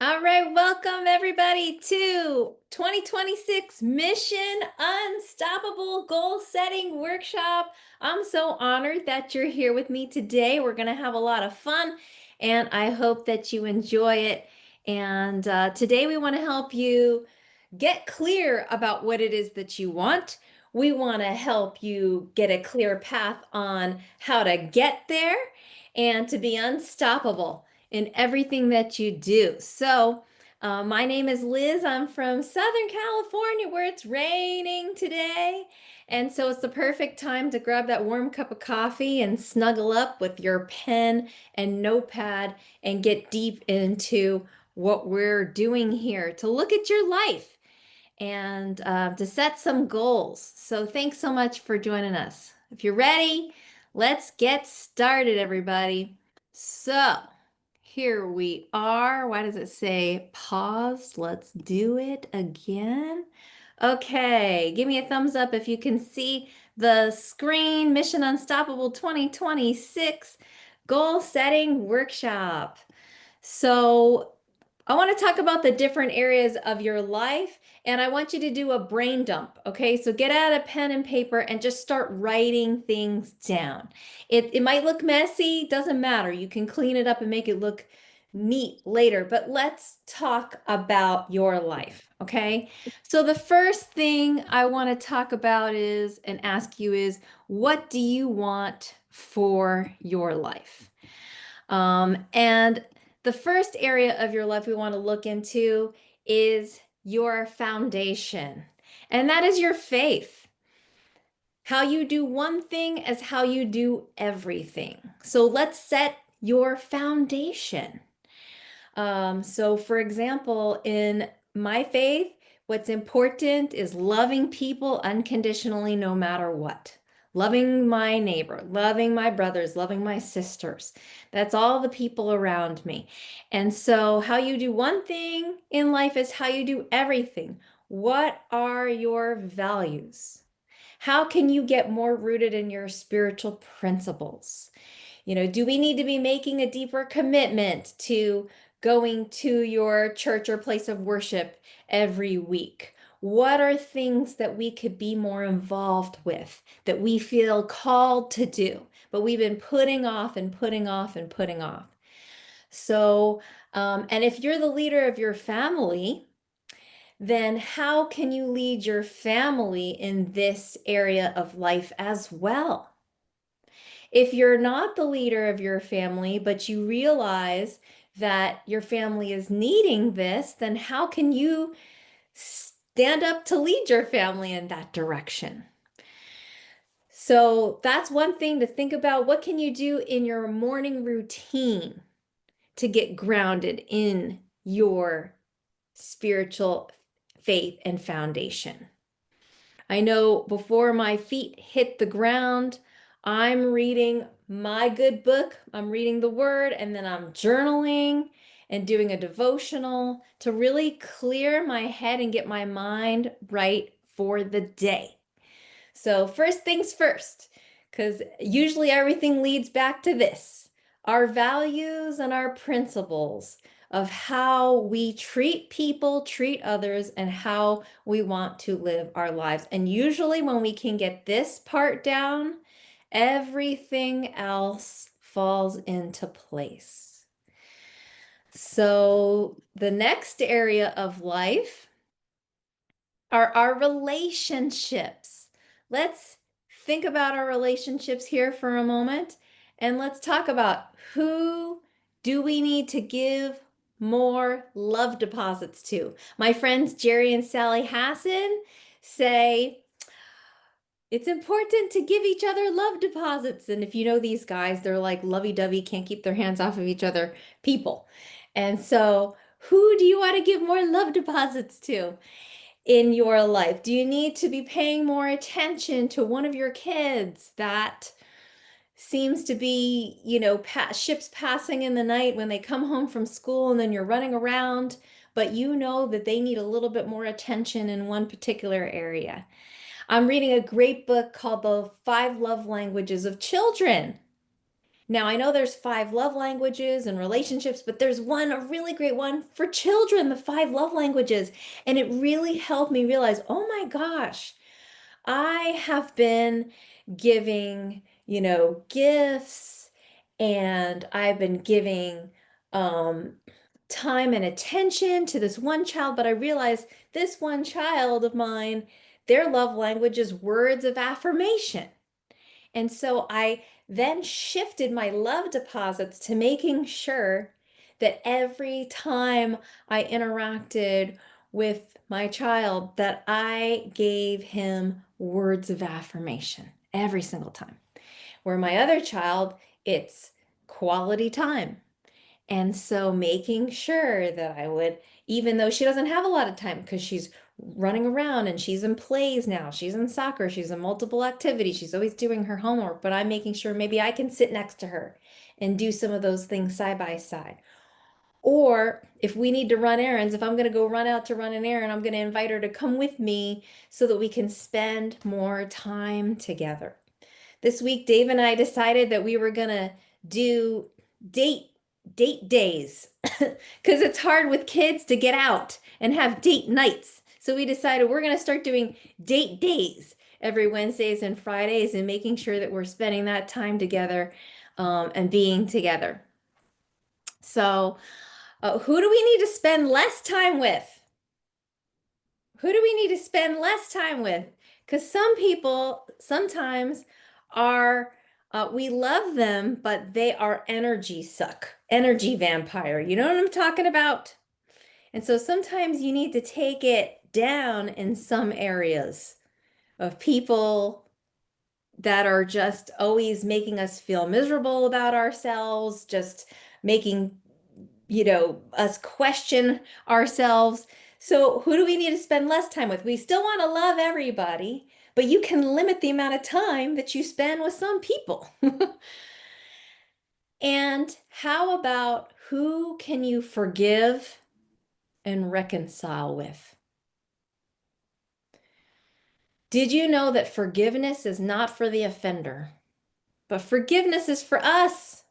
All right, welcome everybody to 2026 Mission Unstoppable Goal Setting Workshop. I'm so honored that you're here with me today. We're going to have a lot of fun, and I hope that you enjoy it. And today we want to help you get clear about what it is that you want. We want to help you get a clear path on how to get there and to be unstoppable in everything that you do. My name is Liz. I'm from Southern California where it's raining today. And so it's the perfect time to grab that warm cup of coffee and snuggle up with your pen and notepad and get deep into what we're doing here to look at your life and to set some goals. So thanks so much for joining us. If you're ready, let's get started, everybody. So here we are. Why does it say pause? Let's do it again. Okay, give me a thumbs up if you can see the screen. Mission Unstoppable 2026 Goal Setting Workshop. So I want to talk about the different areas of your life, and I want you to do a brain dump. Okay, so get out a pen and paper and just start writing things down. It might look messy, doesn't matter. You can clean it up and make it look neat later, but let's talk about your life. Okay, so the first thing I want to talk about is and ask you is what do you want for your life? And the first area of your life we want to look into is your foundation, and that is your faith. How you do one thing is how you do everything. So let's set your foundation. So, for example, in my faith, what's important is loving people unconditionally, no matter what. Loving my neighbor, loving my brothers, loving my sisters. That's all the people around me. And so, how you do one thing in life is how you do everything. What are your values? How can you get more rooted in your spiritual principles? Do we need to be making a deeper commitment to going to your church or place of worship every week? What are things that we could be more involved with that we feel called to do, but we've been putting off and putting off and putting off? And if you're the leader of your family, then how can you lead your family in this area of life as well? If you're not the leader of your family, but you realize that your family is needing this, then how can you stand up to lead your family in that direction? So that's one thing to think about. What can you do in your morning routine to get grounded in your spiritual faith and foundation? I know before my feet hit the ground, I'm reading my good book. I'm reading the word and then I'm journaling and doing a devotional to really clear my head and get my mind right for the day. So, first things first, because usually everything leads back to this, our values and our principles of how we treat people, treat others, and how we want to live our lives. And usually, when we can get this part down, everything else falls into place. So, the next area of life are our relationships. Let's think about our relationships here for a moment and let's talk about who do we need to give more love deposits to. My friends Jerry and Sally Hassan say it's important to give each other love deposits. And if you know these guys, they're like lovey-dovey, can't keep their hands off of each other people. And so, who do you want to give more love deposits to in your life? Do you need to be paying more attention to one of your kids that seems to be, ships passing in the night when they come home from school and then you're running around, but you know that they need a little bit more attention in one particular area? I'm reading a great book called The Five Love Languages of Children. Now, I know there's five love languages and relationships, but there's one, a really great one for children, the five love languages. And it really helped me realize, oh my gosh, I have been giving, gifts, and I've been giving um, time and attention to this one child, but I realized this one child of mine, their love language is words of affirmation. And so I then shifted my love deposits to making sure that every time I interacted with my child that I gave him words of affirmation every single time. Where my other child, it's quality time. And so making sure that I would, even though she doesn't have a lot of time because she's running around and she's in plays now, she's in soccer, she's in multiple activities, she's always doing her homework, but I'm making sure maybe I can sit next to her and do some of those things side by side. Or if we need to run errands, if I'm going to go run out to run an errand, I'm going to invite her to come with me so that we can spend more time together. This week, Dave and I decided that we were gonna do date date days because it's hard with kids to get out and have date nights. So we decided we're gonna start doing date days every Wednesdays and Fridays and making sure that we're spending that time together and being together. So, who do we need to spend less time with? Who do we need to spend less time with? Because some people sometimes are, we love them, but they are energy suck, energy vampire. You know what I'm talking about? And so sometimes you need to take it down in some areas of people that are just always making us feel miserable about ourselves, just making us question ourselves. So who do we need to spend less time with? We still want to love everybody, but you can limit the amount of time that you spend with some people. And how about who can you forgive and reconcile with? Did you know that forgiveness is not for the offender, but forgiveness is for us?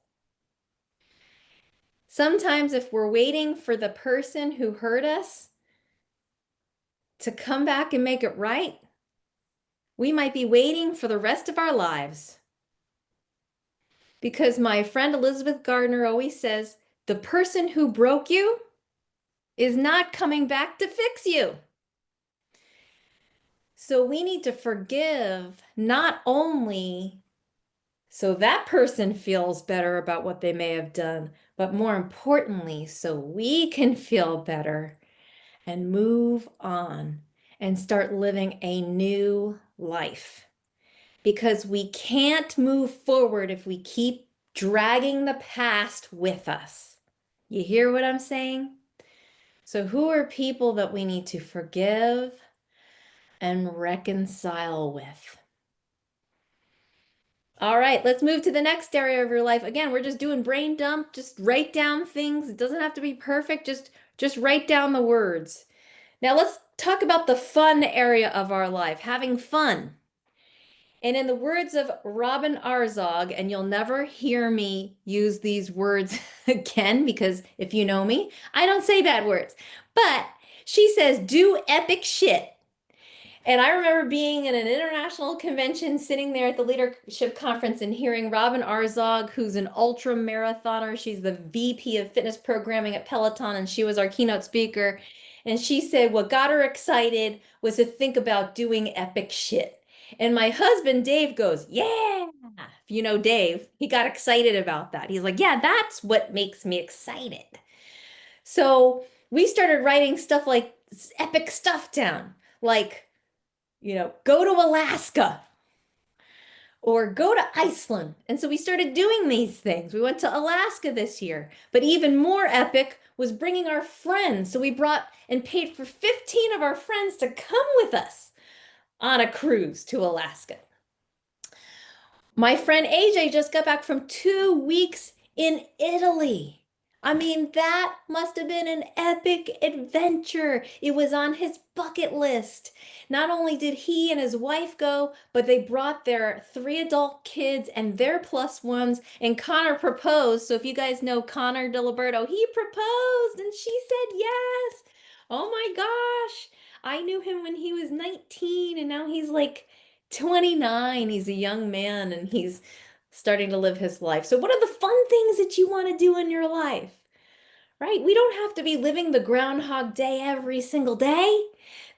Sometimes if we're waiting for the person who hurt us to come back and make it right, we might be waiting for the rest of our lives. Because my friend Elizabeth Gardner always says, the person who broke you is not coming back to fix you. So we need to forgive not only so that person feels better about what they may have done, but more importantly, so we can feel better and move on and start living a new life. Because we can't move forward if we keep dragging the past with us. You hear what I'm saying? So, who are people that we need to forgive and reconcile with? All right, let's move to the next area of your life. Again, we're just doing brain dump. Just write down things. It doesn't have to be perfect. Just write down the words. Now let's talk about the fun area of our life, having fun. And in the words of Robin Arzog, and you'll never hear me use these words again because if you know me, I don't say bad words. But she says, do epic shit. And I remember being in an international convention, sitting there at the leadership conference and hearing Robin Arzog, who's an ultra marathoner. She's the VP of fitness programming at Peloton, and she was our keynote speaker. And she said what got her excited was to think about doing epic shit. And my husband, Dave, goes, yeah. If you know Dave, he got excited about that. He's like, yeah, that's what makes me excited. So we started writing stuff like epic stuff down, like, go to Alaska or go to Iceland. And so we started doing these things. We went to Alaska this year, but even more epic was bringing our friends. So we brought and paid for 15 of our friends to come with us on a cruise to Alaska. My friend AJ just got back from 2 weeks in Italy. I mean, that must have been an epic adventure. It was on his bucket list. Not only did he and his wife go, but they brought their three adult kids and their plus ones, and Connor proposed. So if you guys know Connor Diliberto, he proposed and she said yes. Oh my gosh. I knew him when he was 19 and now he's like 29. He's a young man and he's starting to live his life. So, what are the fun things that you want to do in your life? Right? We don't have to be living the Groundhog Day every single day.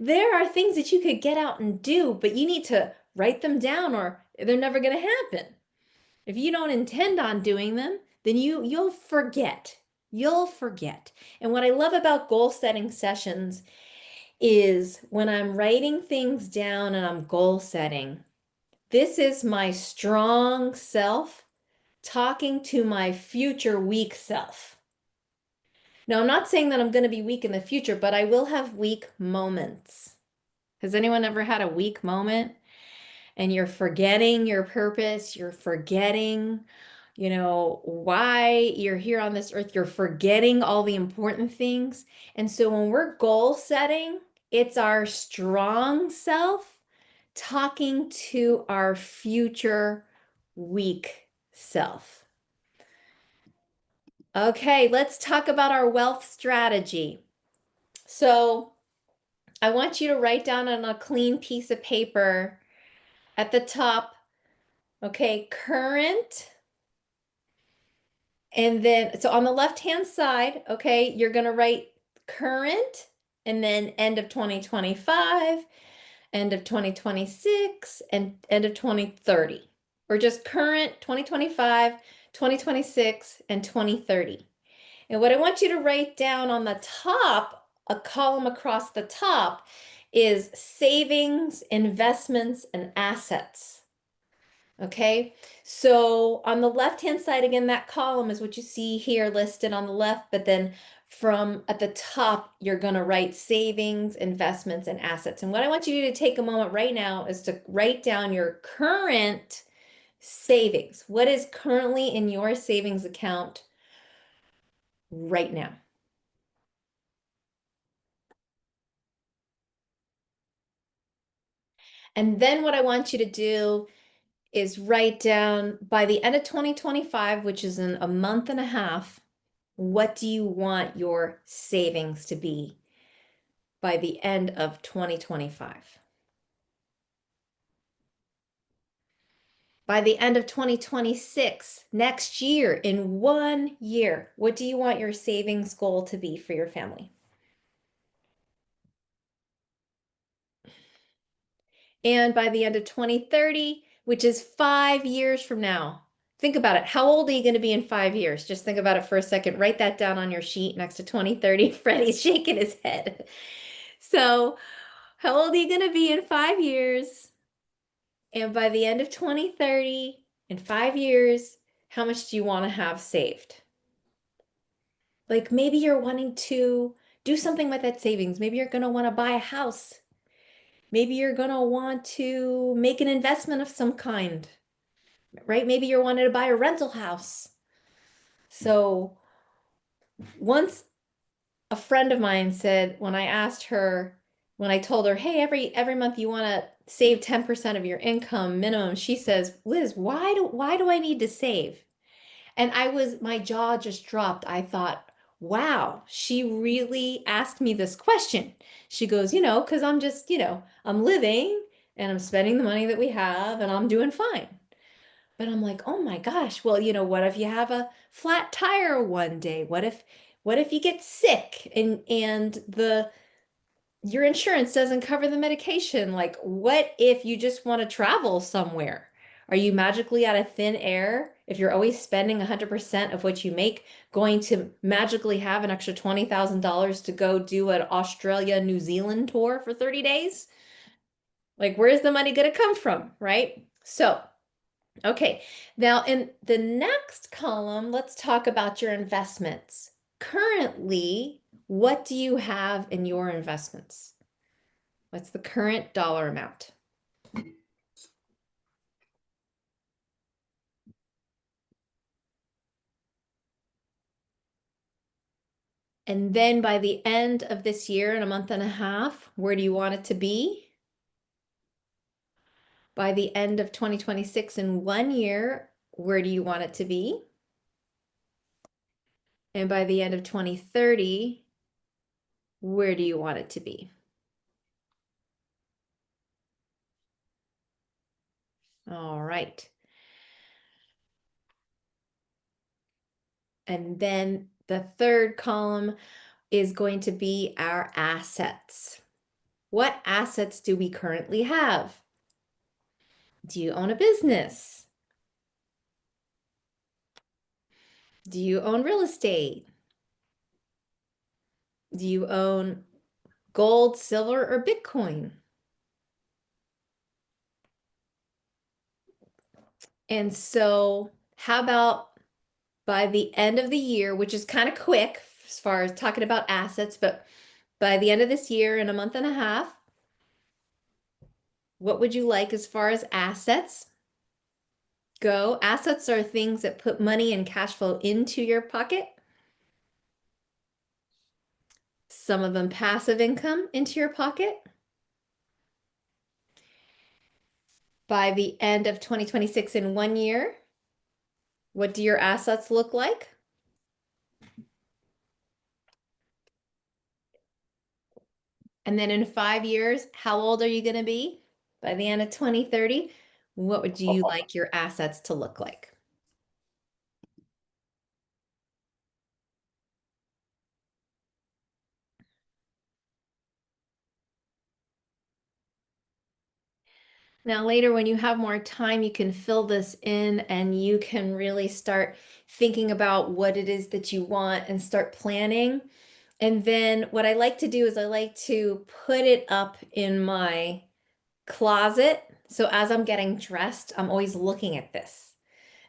There are things that you could get out and do, but you need to write them down or they're never going to happen. If you don't intend on doing them, then you'll forget. You'll forget. And what I love about goal setting sessions is when I'm writing things down and I'm goal setting, this is my strong self talking to my future weak self. Now, I'm not saying that I'm going to be weak in the future, but I will have weak moments. Has anyone ever had a weak moment and you're forgetting your purpose? You're forgetting, why you're here on this earth. You're forgetting all the important things. And so when we're goal setting, it's our strong self talking to our future weak self. Okay, let's talk about our wealth strategy. So I want you to write down on a clean piece of paper at the top, okay, current. And then, so on the left-hand side, okay, you're going to write current and then end of 2025, end of 2026, and end of 2030. Or just current 2025, 2026, and 2030. And what I want you to write down on the top, a column across the top, is savings, investments, and assets. Okay, so on the left-hand side, again, that column is what you see here listed on the left, but then from at the top, you're going to write savings, investments, and assets. And what I want you to take a moment right now is to write down your current savings. What is currently in your savings account right now? And then what I want you to do is write down by the end of 2025, which is in a month and a half, what do you want your savings to be by the end of 2025? By the end of 2026, next year, in 1 year, what do you want your savings goal to be for your family? And by the end of 2030, which is 5 years from now, think about it. How old are you going to be in 5 years? Just think about it for a second. Write that down on your sheet next to 2030. Freddie's shaking his head. So, how old are you going to be in 5 years? And by the end of 2030, in 5 years, how much do you want to have saved? Like maybe you're wanting to do something with that savings. Maybe you're going to want to buy a house. Maybe you're going to want to make an investment of some kind, right? Maybe you're wanting to buy a rental house. So once a friend of mine said, when I asked her, when I told her, hey, every month you want to save 10% of your income minimum, she says, Liz, why do I need to save? And my jaw just dropped. I thought, wow, she really asked me this question. She goes, because I'm just, I'm living and I'm spending the money that we have and I'm doing fine. But I'm like, oh my gosh, well, what if you have a flat tire one day? What if you get sick and your insurance doesn't cover the medication? Like, what if you just want to travel somewhere? Are you magically out of thin air if you're always spending 100% of what you make, going to magically have an extra $20,000 to go do an Australia, New Zealand tour for 30 days? Like, where's the money going to come from, right? So, okay, now in the next column, let's talk about your investments. Currently, what do you have in your investments? What's the current dollar amount? And then by the end of this year, in a month and a half, where do you want it to be? By the end of 2026, in 1 year, where do you want it to be? And by the end of 2030, where do you want it to be? All right. And then the third column is going to be our assets. What assets do we currently have? Do you own a business? Do you own real estate? Do you own gold, silver, or Bitcoin? And so, how about by the end of the year, which is kind of quick as far as talking about assets, but by the end of this year, in a month and a half, what would you like as far as assets go? Assets are things that put money and cash flow into your pocket. Some of them passive income into your pocket. By the end of 2026, in 1 year, what do your assets look like? And then in 5 years, how old are you going to be? By the end of 2030, what would you like your assets to look like? Now, later, when you have more time, you can fill this in and you can really start thinking about what it is that you want and start planning. And then what I like to do is I like to put it up in my closet. So as I'm getting dressed, I'm always looking at this.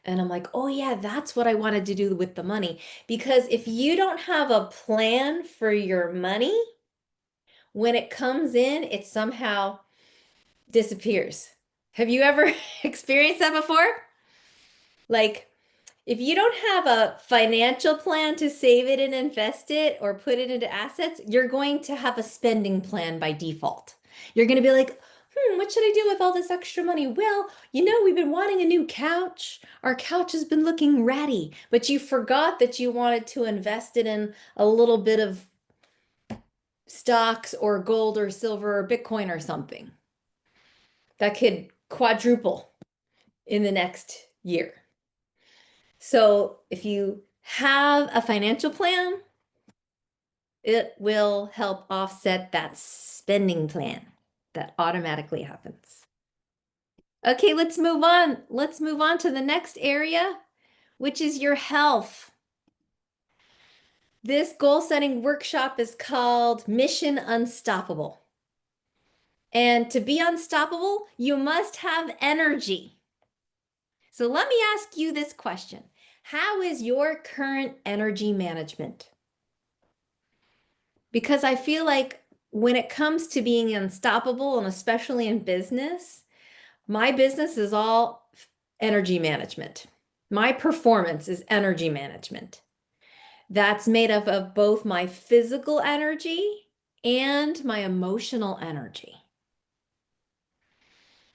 And I'm like, oh, yeah, that's what I wanted to do with the money. Because if you don't have a plan for your money, when it comes in, it somehow disappears. Have you ever experienced that before? Like, if you don't have a financial plan to save it and invest it or put it into assets, you're going to have a spending plan by default. You're going to be like, what should I do with all this extra money? Well, we've been wanting a new couch. Our couch has been looking ratty, but you forgot that you wanted to invest it in a little bit of stocks or gold or silver or Bitcoin or something that could quadruple in the next year. So if you have a financial plan, it will help offset that spending plan that automatically happens. Okay, let's move on. Let's move on to the next area, which is your health. This goal setting workshop is called Mission Unstoppable. And to be unstoppable, you must have energy. So let me ask you this question. How is your current energy management? Because I feel like when it comes to being unstoppable, and especially in business, my business is all energy management. My performance is energy management. That's made up of both my physical energy and my emotional energy.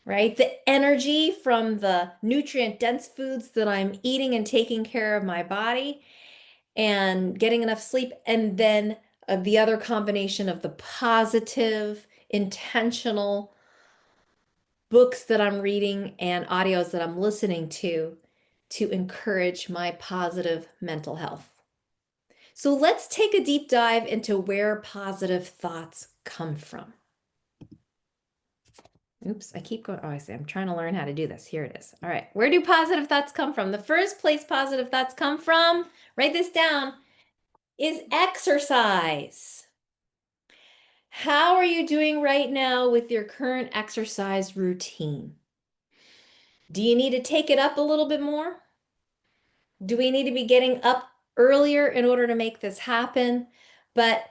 Right? The energy from the nutrient-dense foods that I'm eating and taking care of my body and getting enough sleep, and then the other combination of the positive, intentional books that I'm reading and audios that I'm listening to encourage my positive mental health. So let's take a deep dive into where positive thoughts come from. Oops, I keep going. Oh, I see. I'm trying to learn how to do this. Here it is. All right. Where do positive thoughts come from? The first place positive thoughts come from, write this down, is exercise. How are you doing right now with your current exercise routine? Do you need to take it up a little bit more? Do we need to be getting up earlier in order to make this happen? But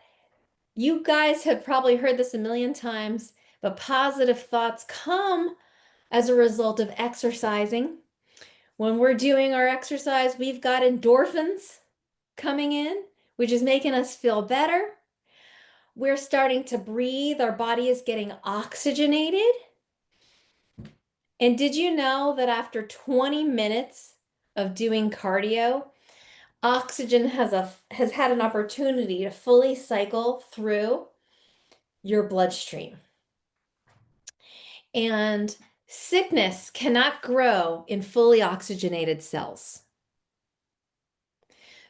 you guys have probably heard this a million times, but positive thoughts come as a result of exercising. When we're doing our exercise, we've got endorphins coming in. which is making us feel better. We're starting to breathe. Our body is getting oxygenated. And did you know that after 20 minutes of doing cardio, oxygen has had an opportunity to fully cycle through your bloodstream. And sickness cannot grow in fully oxygenated cells.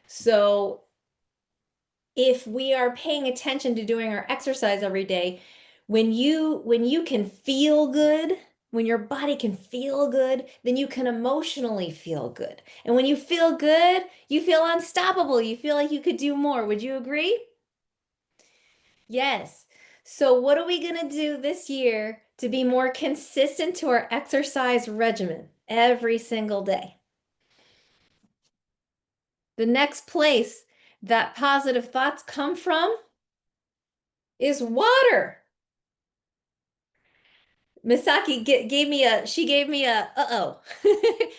So if we are paying attention to doing our exercise every day, when you can feel good, when your body can feel good, then you can emotionally feel good. And when you feel good, you feel unstoppable. You feel like you could do more. Would you agree? Yes. So what are we going to do this year to be more consistent to our exercise regimen every single day? The next place that positive thoughts come from is water. Misaki she gave me a, uh-oh.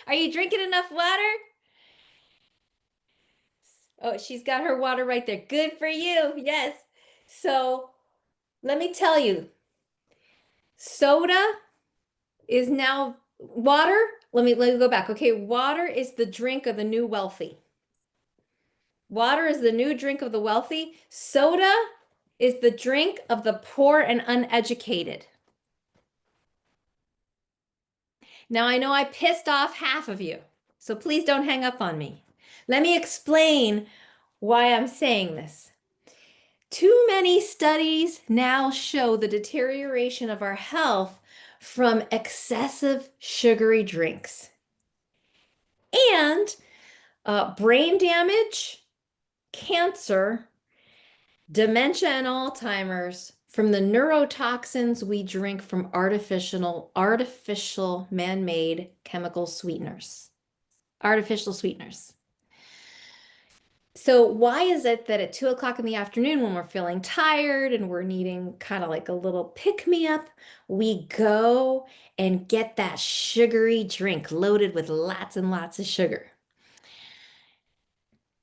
Are you drinking enough water? Oh, she's got her water right there. Good for you. Yes. So let me tell you, soda is now water. Let me go back. Okay, water is the drink of the new wealthy. Water is the new drink of the wealthy. Soda is the drink of the poor and uneducated. Now, I know I pissed off half of you, so please don't hang up on me. Let me explain why I'm saying this. Too many studies now show the deterioration of our health from excessive sugary drinks and brain damage, cancer, dementia, and Alzheimer's from the neurotoxins we drink from artificial man-made chemical sweeteners. Artificial sweeteners. So why is it that at 2 o'clock in the afternoon, when we're feeling tired and we're needing kind of like a little pick-me-up, we go and get that sugary drink loaded with lots and lots of sugar?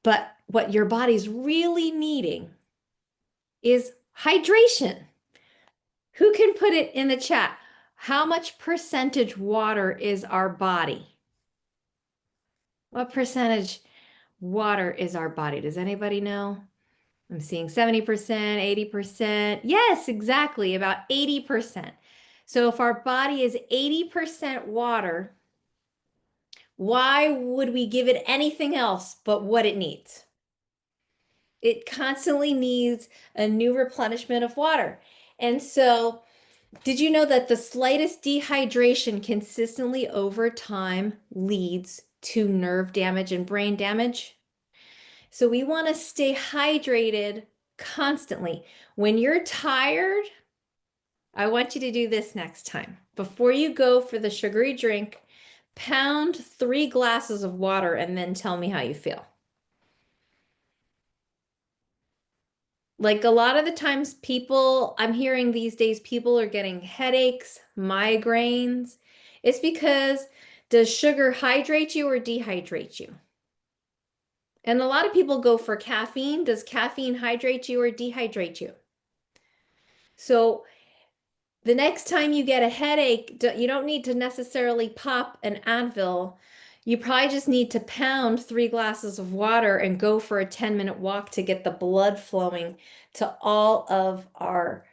But what your body's really needing is hydration. Who can put it in the chat? How much percentage water is our body? What percentage water is our body? Does anybody know? I'm seeing 70%, 80%. Yes, exactly, about 80%. So if our body is 80% water, why would we give it anything else but what it needs? It constantly needs a new replenishment of water. And so, did you know that the slightest dehydration consistently over time leads to nerve damage and brain damage? So we want to stay hydrated constantly. When you're tired, I want you to do this next time. Before you go for the sugary drink, pound 3 glasses of water and then tell me how you feel. Like a lot of the times I'm hearing these days, people are getting headaches, migraines. It's because does sugar hydrate you or dehydrate you? And a lot of people go for caffeine. Does caffeine hydrate you or dehydrate you? So the next time you get a headache, you don't need to necessarily pop an Advil. You probably just need to pound 3 glasses of water and go for a 10-minute walk to get the blood flowing to all of our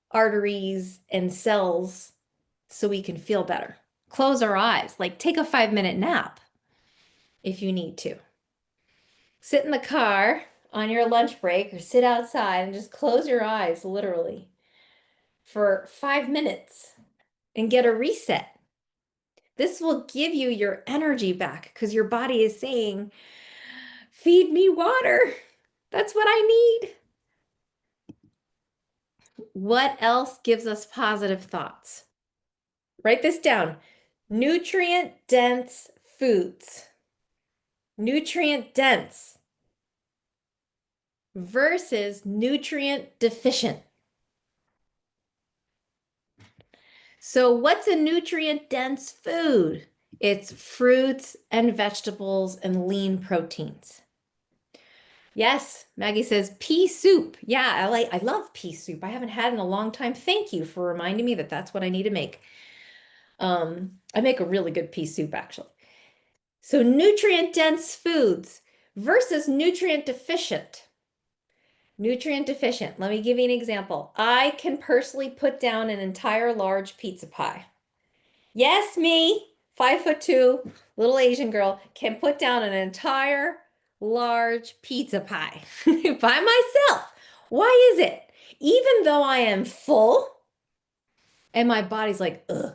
arteries and cells so we can feel better. Close our eyes, like take a 5-minute nap if you need to. Sit in the car on your lunch break or sit outside and just close your eyes, literally, for 5 minutes and get a reset. This will give you your energy back because your body is saying, feed me water. That's what I need. What else gives us positive thoughts? Write this down. Nutrient-dense foods. Nutrient-dense versus nutrient-deficient. So what's a nutrient-dense food? It's fruits and vegetables and lean proteins. Yes, Maggie says pea soup. Yeah, I love pea soup. I haven't had it in a long time. Thank you for reminding me that that's what I need to make. I make a really good pea soup actually. So nutrient dense foods versus nutrient deficient. Nutrient deficient. Let me give you an example. I can personally put down an entire large pizza pie. Yes, me, 5'2", little Asian girl, can put down an entire large pizza pie by myself. Why is it? Even though I am full and my body's like, ugh,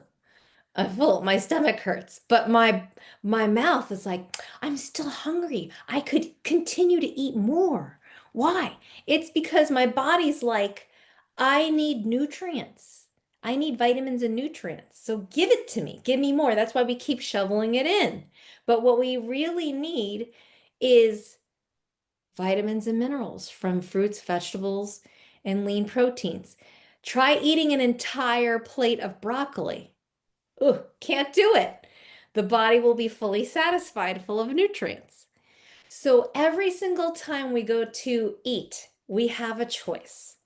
I'm full, my stomach hurts, but my mouth is like, I'm still hungry. I could continue to eat more. Why? It's because my body's like, I need nutrients. I need vitamins and nutrients. So give it to me. Give me more. That's why we keep shoveling it in. But what we really need is vitamins and minerals from fruits, vegetables, and lean proteins. Try eating an entire plate of broccoli. Ugh, can't do it. The body will be fully satisfied, full of nutrients. So every single time we go to eat, we have a choice.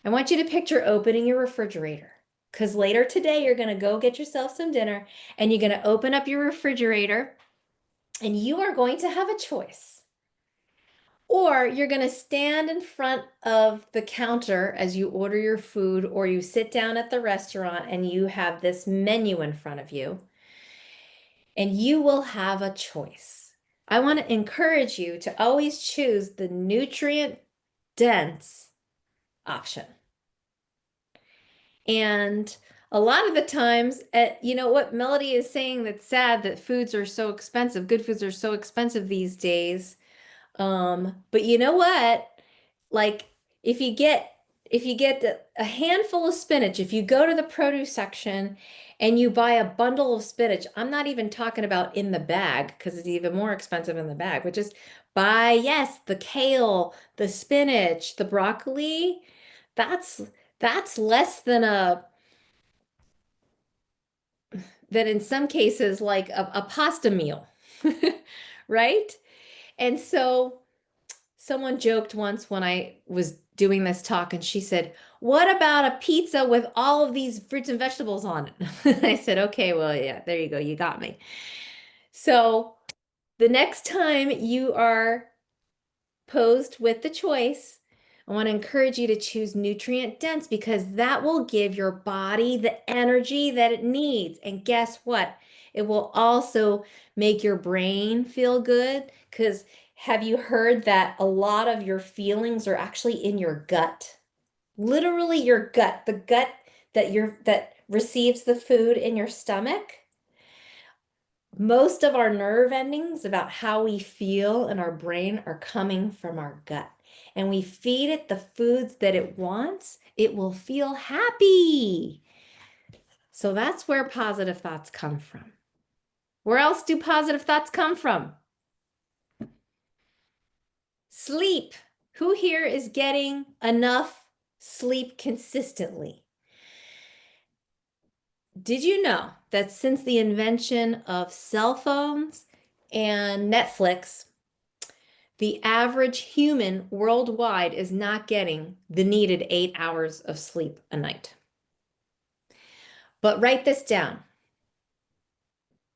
I want you to picture opening your refrigerator because later today you're going to go get yourself some dinner and you're going to open up your refrigerator and you are going to have a choice. Or you're going to stand in front of the counter as you order your food, or you sit down at the restaurant and you have this menu in front of you, and you will have a choice. I want to encourage you to always choose the nutrient dense option. And a lot of the times, you know what Melody is saying that's sad that foods are so expensive. Good foods are so expensive these days. But you know what? Like if you get a handful of spinach, if you go to the produce section and you buy a bundle of spinach, I'm not even talking about in the bag because it's even more expensive in the bag, but just buy, yes, the kale, the spinach, the broccoli. That's less than in some cases like a pasta meal, right? And so someone joked once when I was doing this talk, and she said, "What about a pizza with all of these fruits and vegetables on it?" I said, "Okay, well, yeah, there you go. You got me." So the next time you are posed with the choice, I want to encourage you to choose nutrient dense because that will give your body the energy that it needs. And guess what? It will also make your brain feel good because have you heard that a lot of your feelings are actually in your gut? Literally your gut, the gut that receives the food in your stomach. Most of our nerve endings about how we feel in our brain are coming from our gut. And we feed it the foods that it wants, it will feel happy. So that's where positive thoughts come from. Where else do positive thoughts come from? Sleep. Who here is getting enough sleep consistently? Did you know that since the invention of cell phones and Netflix, the average human worldwide is not getting the needed 8 hours of sleep a night? But write this down.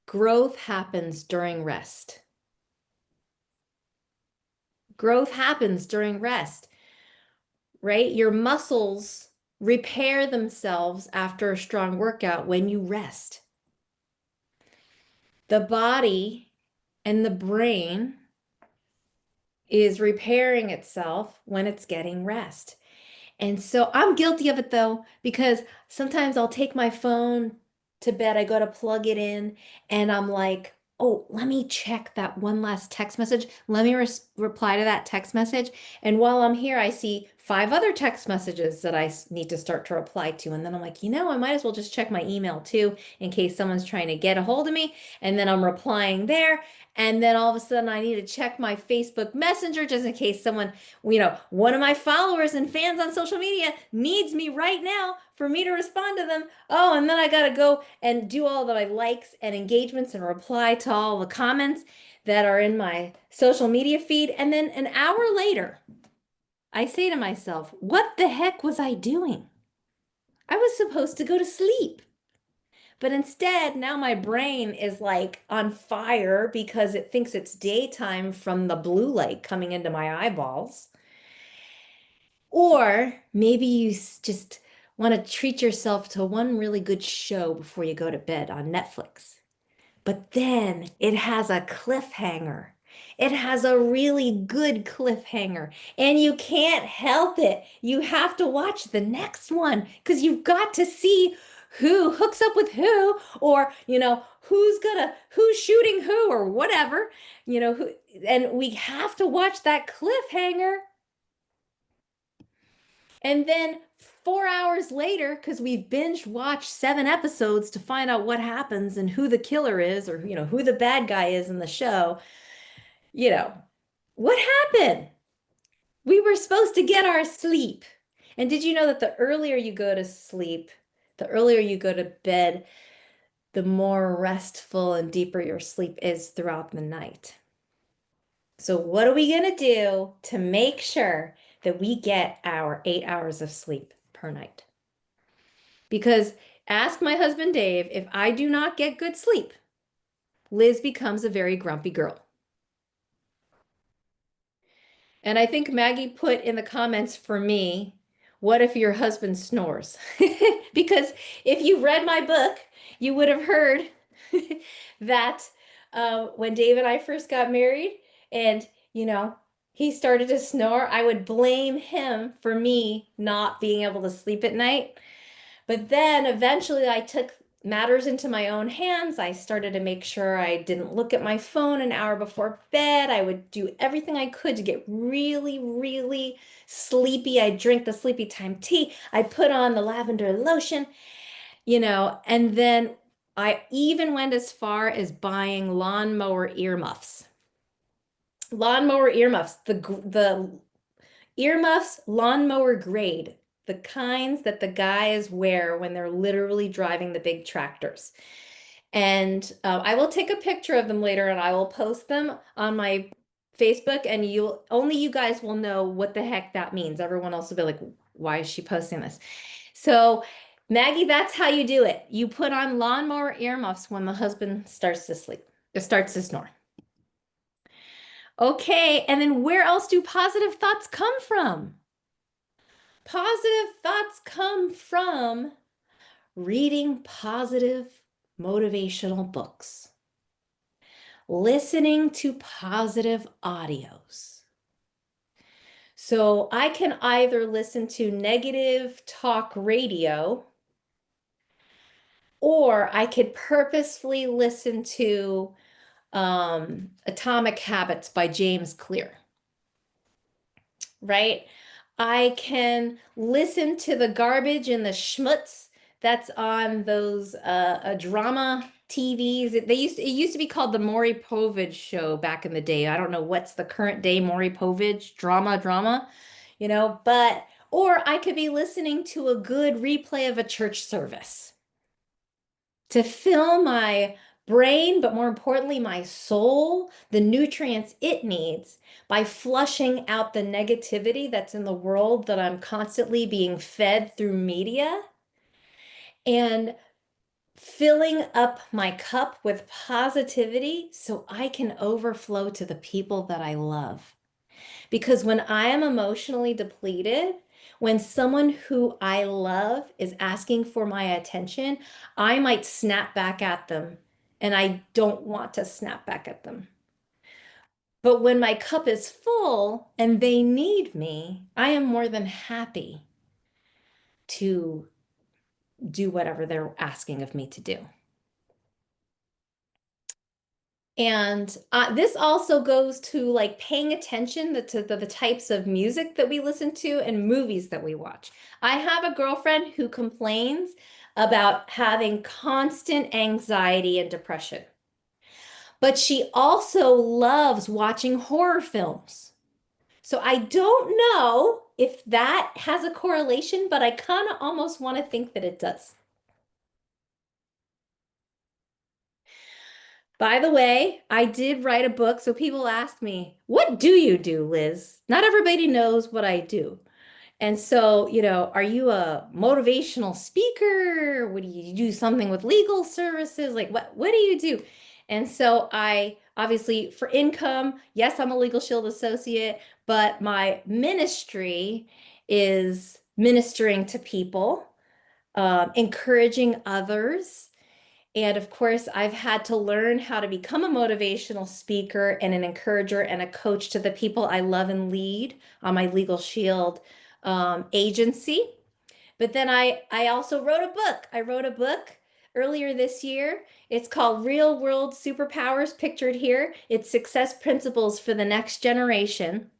Growth happens during rest. Growth happens during rest, right? Your muscles repair themselves after a strong workout when you rest. The body and the brain is repairing itself when it's getting rest. And so I'm guilty of it though, because sometimes I'll take my phone to bed, I go to plug it in, and I'm like, oh, let me check that one last text message. Let me reply to that text message. And while I'm here, I see 5 other text messages that I need to start to reply to. And then I'm like, I might as well just check my email too in case someone's trying to get a hold of me. And then I'm replying there. And then all of a sudden I need to check my Facebook Messenger just in case someone, one of my followers and fans on social media needs me right now for me to respond to them. Oh, and then I got to go and do all of my likes and engagements and reply to all the comments that are in my social media feed. And then an hour later, I say to myself, what the heck was I doing? I was supposed to go to sleep. But instead, now my brain is like on fire because it thinks it's daytime from the blue light coming into my eyeballs. Or maybe you just want to treat yourself to one really good show before you go to bed on Netflix. But then it has a cliffhanger. It has a really good cliffhanger, and you can't help it. You have to watch the next one because you've got to see who hooks up with who, or, who's shooting who, or whatever, and we have to watch that cliffhanger. And then 4 hours later, because we've binge watched 7 episodes to find out what happens and who the killer is, or who the bad guy is in the show, you know, what happened? We were supposed to get our sleep. And did you know that the earlier you go to sleep, the earlier you go to bed, the more restful and deeper your sleep is throughout the night? So what are we going to do to make sure that we get our 8 hours of sleep per night? Because ask my husband Dave, if I do not get good sleep, Liz becomes a very grumpy girl. And I think Maggie put in the comments for me, what if your husband snores? Because if you read my book, you would have heard that when Dave and I first got married and, he started to snore, I would blame him for me not being able to sleep at night. But then eventually I took matters into my own hands. I started to make sure I didn't look at my phone an hour before bed. I would do everything I could to get really, really sleepy. I drink the sleepy time tea. I put on the lavender lotion, and then I even went as far as buying lawnmower earmuffs. Lawnmower earmuffs, the earmuffs, lawnmower grade, the kinds that the guys wear when they're literally driving the big tractors. And I will take a picture of them later and I will post them on my Facebook, and only you guys will know what the heck that means. Everyone else will be like, why is she posting this? So Maggie, that's how you do it. You put on lawnmower earmuffs when the husband starts to sleep, starts to snore. Okay, and then where else do positive thoughts come from? Positive thoughts come from reading positive motivational books, listening to positive audios. So I can either listen to negative talk radio, or I could purposefully listen to Atomic Habits by James Clear, right? I can listen to the garbage and the schmutz that's on those drama TVs. It used to be called the Maury Povich show back in the day. I don't know what's the current day Maury Povich drama, but or I could be listening to a good replay of a church service to fill my brain, but more importantly, my soul, the nutrients it needs by flushing out the negativity that's in the world that I'm constantly being fed through media, and filling up my cup with positivity so I can overflow to the people that I love. Because when I am emotionally depleted, when someone who I love is asking for my attention, I might snap back at them, and I don't want to snap back at them. But when my cup is full and they need me, I am more than happy to do whatever they're asking of me to do. And this also goes to like paying attention to the types of music that we listen to and movies that we watch. I have a girlfriend who complains about having constant anxiety and depression, but she also loves watching horror films. So I don't know if that has a correlation, but I kind of almost want to think that it does. By the way, I did write a book, so people ask me, what do you do, Liz? Not everybody knows what I do. And so, are you a motivational speaker? What do you do something with legal services? Like what do you do? And so I obviously for income, yes, I'm a Legal Shield associate, but my ministry is ministering to people, encouraging others. And of course, I've had to learn how to become a motivational speaker and an encourager and a coach to the people I love and lead on my Legal Shield agency. But then I also wrote a book. I wrote a book earlier this year. It's called Real World Superpowers, pictured here. It's Success Principles for the Next Generation,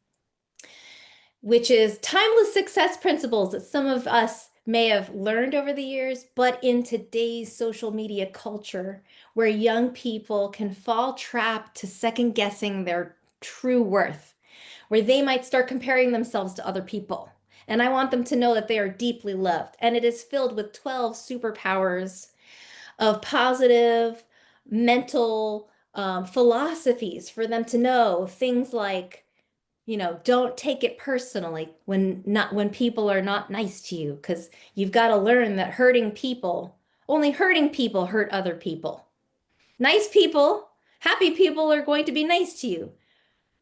which is timeless success principles that some of us may have learned over the years, but in today's social media culture, where young people can fall trapped to second guessing their true worth, where they might start comparing themselves to other people. And I want them to know that they are deeply loved. And it is filled with 12 superpowers of positive mental philosophies for them to know things like don't take it personally when people are not nice to you, because you've got to learn that only hurting people hurt other people. Nice people, happy people are going to be nice to you.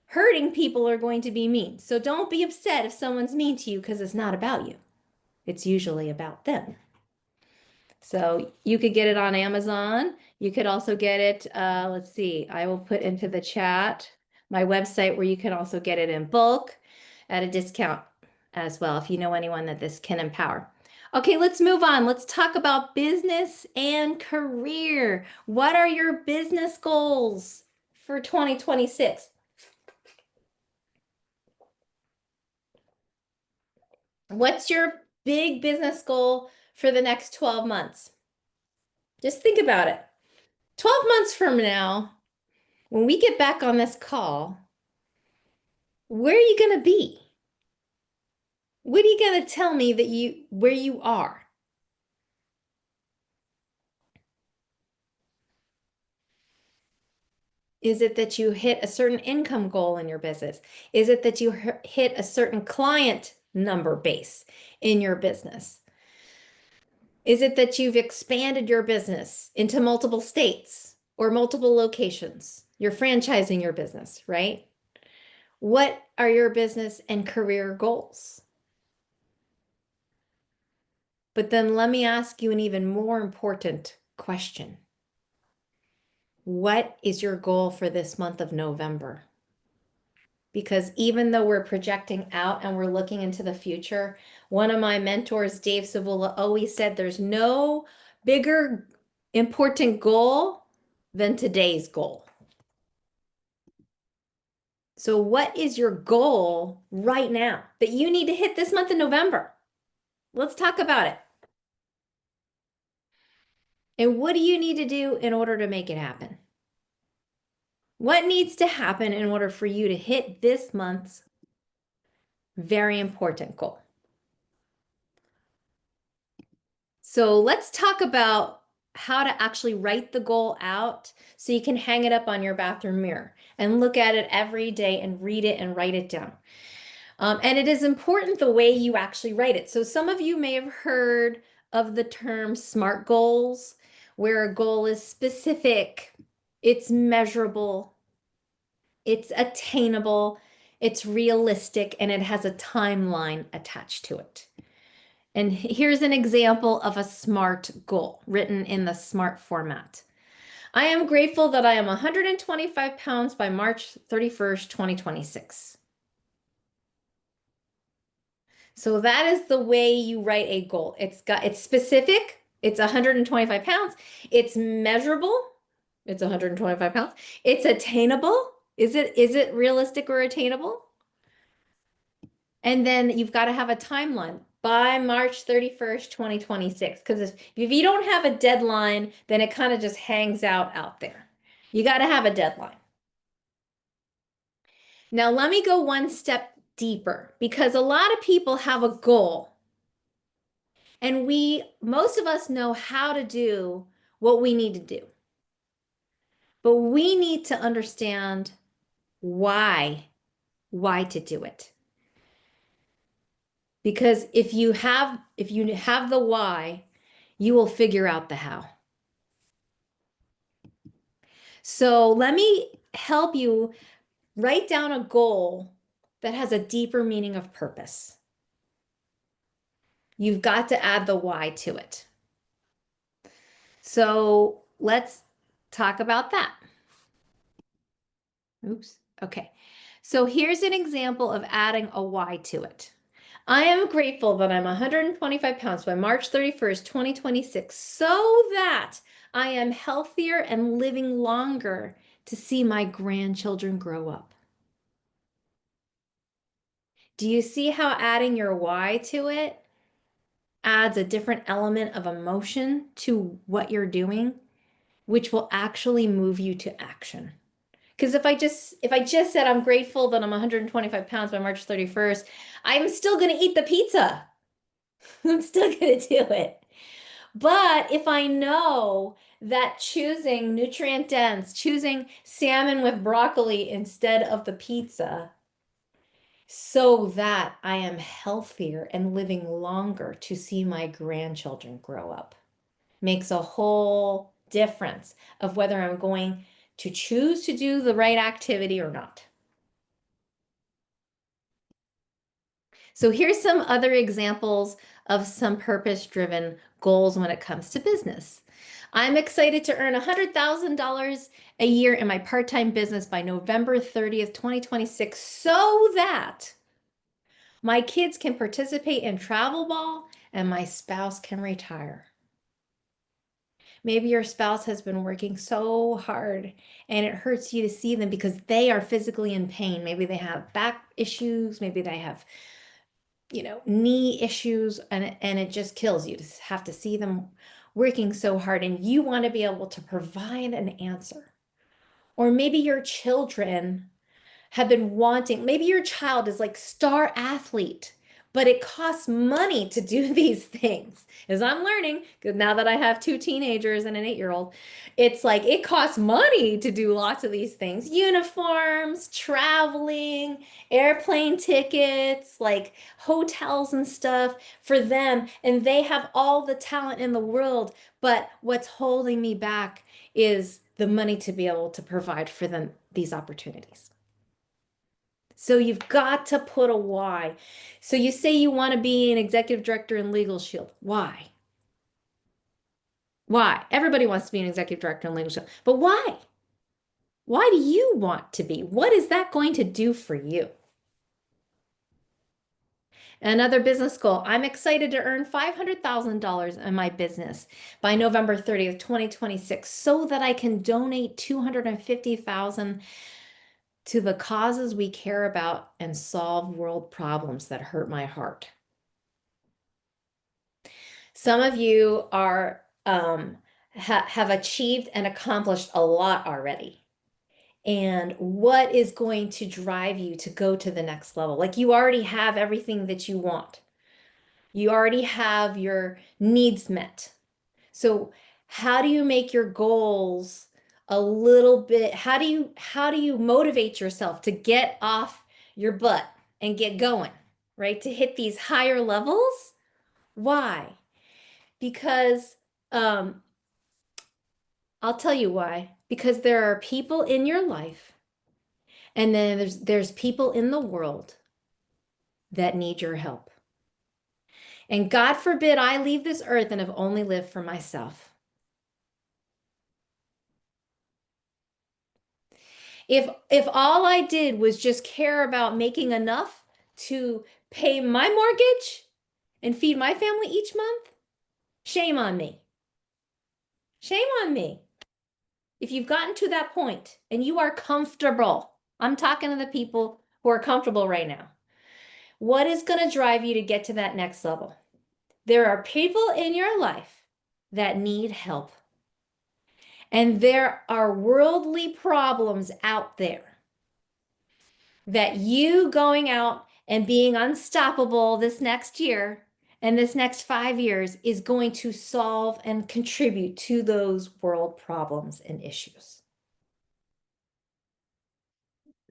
Hurting people are going to be mean. So don't be upset if someone's mean to you because it's not about you. It's usually about them. So you could get it on Amazon. You could also get it, let's see, I will put into the chat my website where you can also get it in bulk at a discount as well, if you know anyone that this can empower. Okay, let's move on. Let's talk about business and career. What are your business goals for 2026? What's your big business goal for the next 12 months? Just think about it. 12 months from now, when we get back on this call, where are you going to be? What are you going to tell me where you are? Is it that you hit a certain income goal in your business? Is it that you hit a certain client number base in your business? Is it that you've expanded your business into multiple states or multiple locations? You're franchising your business, right? What are your business and career goals? But then let me ask you an even more important question. What is your goal for this month of November? Because even though we're projecting out and we're looking into the future, one of my mentors, Dave Savula, always said there's no bigger important goal than today's goal. So what is your goal right now that you need to hit this month of November? Let's talk about it. And what do you need to do in order to make it happen? What needs to happen in order for you to hit this month's very important goal? So let's talk about how to actually write the goal out so you can hang it up on your bathroom mirror and look at it every day and read it and write it down. And it is important the way you actually write it. So some of you may have heard of the term SMART goals, where a goal is specific, it's measurable, it's attainable, it's realistic, and it has a timeline attached to it. And here's an example of a SMART goal written in the SMART format. I am grateful that I am 125 pounds by March 31st, 2026. So that is the way you write a goal. It's specific, it's 125 pounds, it's measurable, It's 125 pounds. It's attainable. Is it realistic or attainable? And then you've got to have a timeline by March 31st, 2026. Because if you don't have a deadline, then it kind of just hangs out there. You got to have a deadline. Now, let me go one step deeper because a lot of people have a goal, and most of us know how to do what we need to do. But we need to understand why to do it. Because if you have the why, you will figure out the how. So let me help you write down a goal that has a deeper meaning of purpose. You've got to add the why to it. So let's talk about that. Oops. Okay. So here's an example of adding a why to it. I am grateful that I'm 125 pounds by March 31st, 2026, so that I am healthier and living longer to see my grandchildren grow up. Do you see how adding your why to it adds a different element of emotion to what you're doing, which will actually move you to action? Because if I just said I'm grateful that I'm 125 pounds by March 31st, I'm still going to eat the pizza. I'm still going to do it. But if I know that choosing nutrient dense, choosing salmon with broccoli instead of the pizza, so that I am healthier and living longer to see my grandchildren grow up, makes a whole difference of whether I'm going to choose to do the right activity or not. So here's some other examples of some purpose-driven goals when it comes to business. I'm excited to earn $100,000 a year in my part-time business by November 30th, 2026, so that my kids can participate in travel ball and my spouse can retire. Maybe your spouse has been working so hard and it hurts you to see them because they are physically in pain. Maybe they have back issues, maybe they have knee issues, and it just kills you to have to see them working so hard, and you want to be able to provide an answer. Or maybe your children have been wanting, maybe your child is like star athlete, but it costs money to do these things. As I'm learning, because now that I have two teenagers and an 8-year-old, it's like it costs money to do lots of these things. Uniforms, traveling, airplane tickets, like hotels and stuff for them. And they have all the talent in the world, but what's holding me back is the money to be able to provide for them these opportunities. So you've got to put a why. So you say you want to be an executive director in Legal Shield. Why? Why? Everybody wants to be an executive director in Legal Shield. But why? Why do you want to be? What is that going to do for you? Another business goal. I'm excited to earn $500,000 in my business by November 30th, 2026, so that I can donate $250,000 to the causes we care about and solve world problems that hurt my heart. Some of you are have achieved and accomplished a lot already. And what is going to drive you to go to the next level? Like you already have everything that you want. You already have your needs met. So how do you make your goals a little bit, how do you motivate yourself to get off your butt and get going, right? To hit these higher levels? Why? Because I'll tell you why. Because there are people in your life, and then there's people in the world that need your help. And God forbid I leave this earth and have only lived for myself. If all I did was just care about making enough to pay my mortgage and feed my family each month, shame on me. Shame on me. if you've gotten to that point and you are comfortable, I'm talking to the people who are comfortable right now. What is going to drive you to get to that next level? There are people in your life that need help. And there are worldly problems out there that you going out and being unstoppable this next year and this next 5 years is going to solve and contribute to those world problems and issues.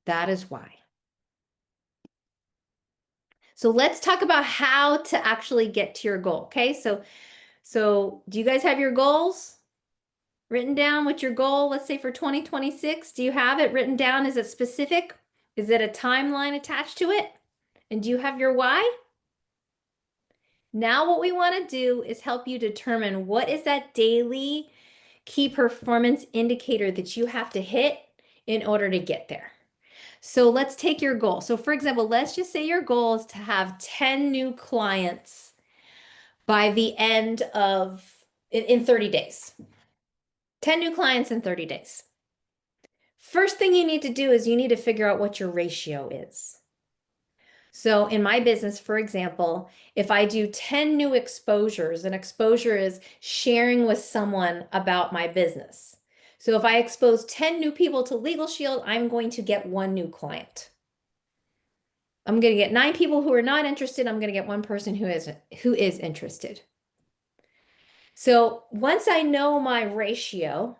That is why. So let's talk about how to actually get to your goal. Okay, so do you guys have your goals written down? What's your goal? Let's say for 2026, do you have it written down? Is it specific? Is it a timeline attached to it? And do you have your why? Now what we want to do is help you determine what is that daily key performance indicator that you have to hit in order to get there. So let's take your goal. So for example, let's just say your goal is to have 10 new clients by the end of, in 30 days. 10 new clients in 30 days. First thing you need to do is you need to figure out what your ratio is. So in my business, for example, if I do 10 new exposures, an exposure is sharing with someone about my business. So if I expose 10 new people to Legal Shield, I'm going to get one new client. I'm going to get 9 people who are not interested. I'm going to get one person who is interested. So once I know my ratio,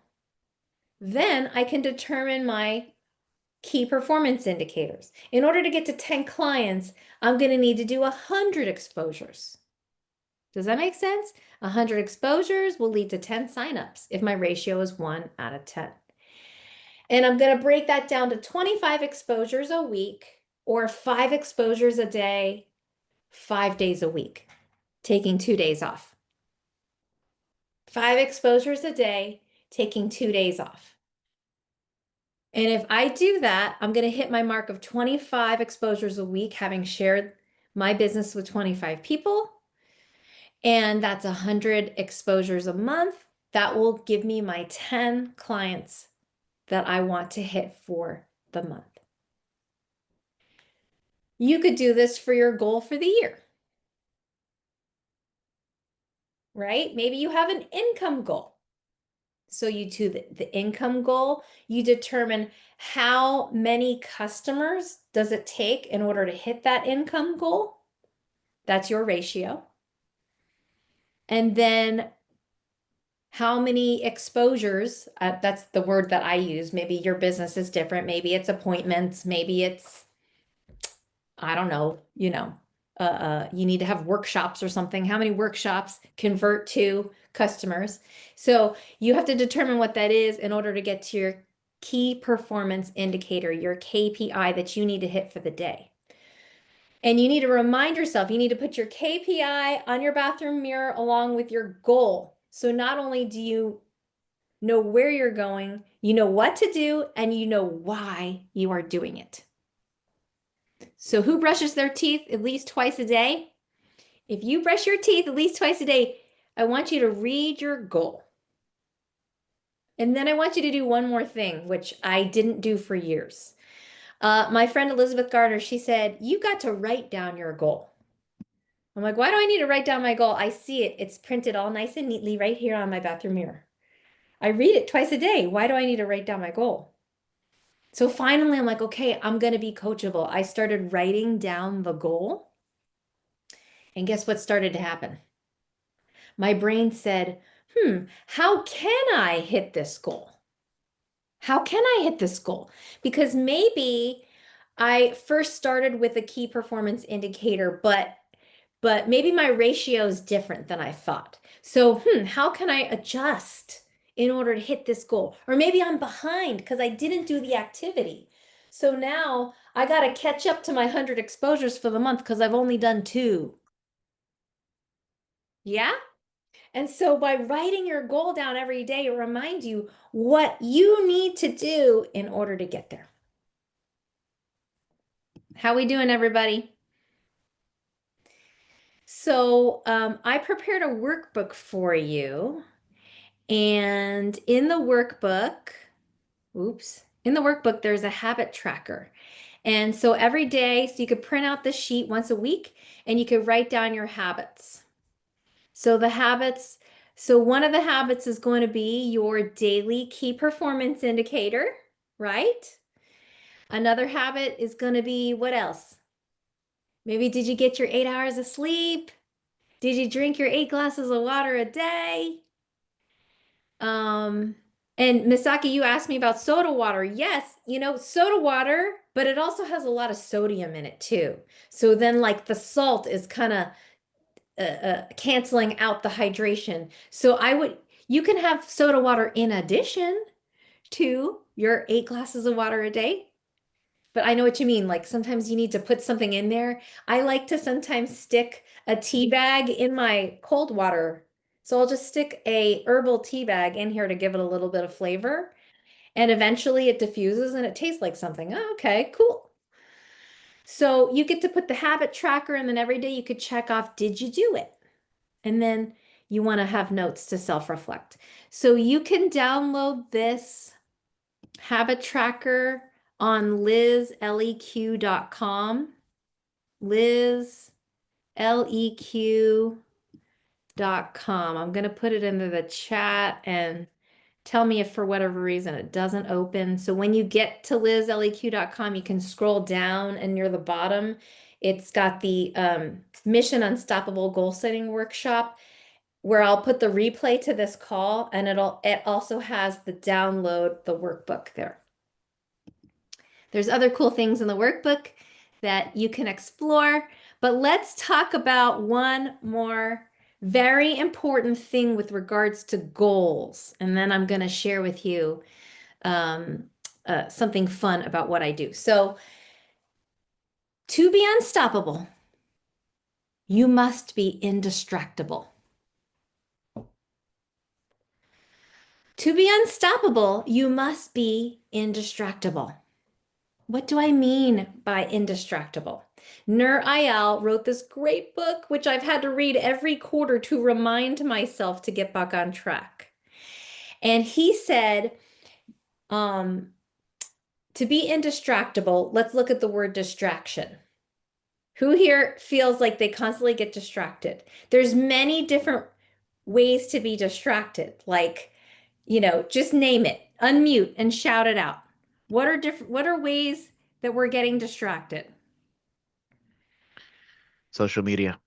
then I can determine my key performance indicators. In order to get to 10 clients, I'm going to need to do 100 exposures. Does that make sense? 100 exposures will lead to 10 signups if my ratio is 1 out of 10. And I'm going to break that down to 25 exposures a week or 5 exposures a day, 5 days a week, taking 2 days off. 5 exposures a day, taking 2 days off. And if I do that, I'm going to hit my mark of 25 exposures a week, having shared my business with 25 people. And that's 100 exposures a month. That will give me my 10 clients that I want to hit for the month. You could do this for your goal for the year, right? Maybe you have an income goal. So you do the income goal, you determine how many customers does it take in order to hit that income goal. That's your ratio. And then how many exposures, that's the word that I use. Maybe your business is different. Maybe it's appointments. Maybe it's, I don't know, you need to have workshops or something. How many workshops convert to customers? So you have to determine what that is in order to get to your key performance indicator, your KPI that you need to hit for the day. And you need to remind yourself, you need to put your KPI on your bathroom mirror along with your goal. So not only do you know where you're going, you know what to do, and you know why you are doing it. So who brushes their teeth at least twice a day? If you brush your teeth at least twice a day, I want you to read your goal. And then I want you to do one more thing, which I didn't do for years. My friend Elizabeth Gardner, she said, you got to write down your goal. I'm like, why do I need to write down my goal? I see it. It's printed all nice and neatly right here on my bathroom mirror. I read it twice a day. Why do I need to write down my goal? So finally, I'm like, okay, I'm going to be coachable. I started writing down the goal. And guess what started to happen? My brain said, how can I hit this goal? How can I hit this goal? Because maybe I first started with a key performance indicator, but maybe my ratio is different than I thought. So, how can I adjust in order to hit this goal? Or maybe I'm behind because I didn't do the activity. So now I got to catch up to my 100 exposures for the month because I've only done 2. Yeah? And so by writing your goal down every day, it reminds you what you need to do in order to get there. How we doing, everybody? So I prepared a workbook for you. And in the workbook, in the workbook, there's a habit tracker. And so every day, so you could print out the sheet once a week and you could write down your habits. So the habits, so one of the habits is going to be your daily key performance indicator, right? Another habit is going to be what else? Maybe did you get your 8 hours of sleep? Did you drink your 8 glasses of water a day? Um, and Misaki, you asked me about soda water. Yes, soda water, but it also has a lot of sodium in it too. So then like the salt is kind of canceling out the hydration. So you can have soda water in addition to your 8 glasses of water a day. But I know what you mean. Like sometimes you need to put something in there. I like to sometimes stick a tea bag in my cold water. So I'll just stick a herbal tea bag in here to give it a little bit of flavor. And eventually it diffuses and it tastes like something. Oh, okay, cool. So you get to put the habit tracker and then every day you could check off, did you do it? And then you want to have notes to self-reflect. So you can download this habit tracker on lizleq.com. lizleq.com. I'm going to put it into the chat and tell me if for whatever reason it doesn't open. So when you get to lizleq.com, you can scroll down and near the bottom, it's got the Mission Unstoppable Goal Setting Workshop where I'll put the replay to this call and it also has the download the workbook there. There's other cool things in the workbook that you can explore, but let's talk about one more very important thing with regards to goals. And then I'm going to share with you something fun about what I do. So to be unstoppable, you must be indistractable. To be unstoppable, you must be indistractable. What do I mean by indistractable? Nur Eyal wrote this great book, which I've had to read every quarter to remind myself to get back on track. And he said, to be indistractable, let's look at the word distraction. Who here feels like they constantly get distracted? There's many different ways to be distracted, like, just name it, unmute and shout it out. What are ways that we're getting distracted? Social media.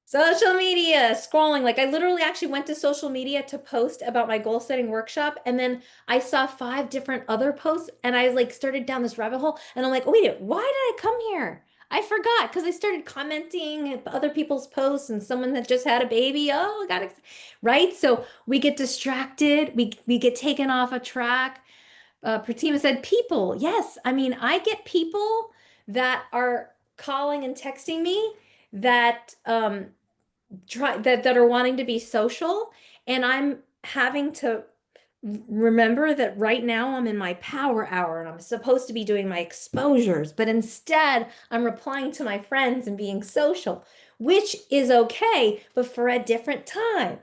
Social media, scrolling. Like I literally actually went to social media to post about my goal setting workshop. And then I saw 5 different other posts and I like started down this rabbit hole and I'm like, oh, wait, why did I come here? I forgot because I started commenting other people's posts and someone that just had a baby. Oh, I got right. So we get distracted. We get taken off a track. Pratima said people. Yes. I mean, I get people that are calling and texting me that that are wanting to be social, and I'm having to remember that right now I'm in my power hour and I'm supposed to be doing my exposures, but instead I'm replying to my friends and being social, which is okay, but for a different time.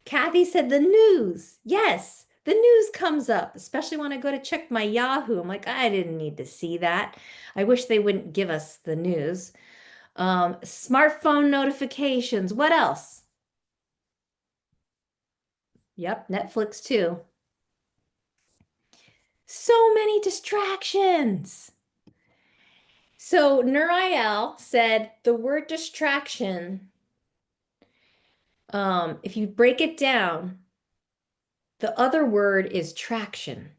Kathy said the news. Yes, the news comes up, especially when I go to check my Yahoo. I'm like, I didn't need to see that. I wish they wouldn't give us the news. Smartphone notifications. What else? Yep, Netflix too. So many distractions. So Nuriel said the word distraction, if you break it down, the other word is traction.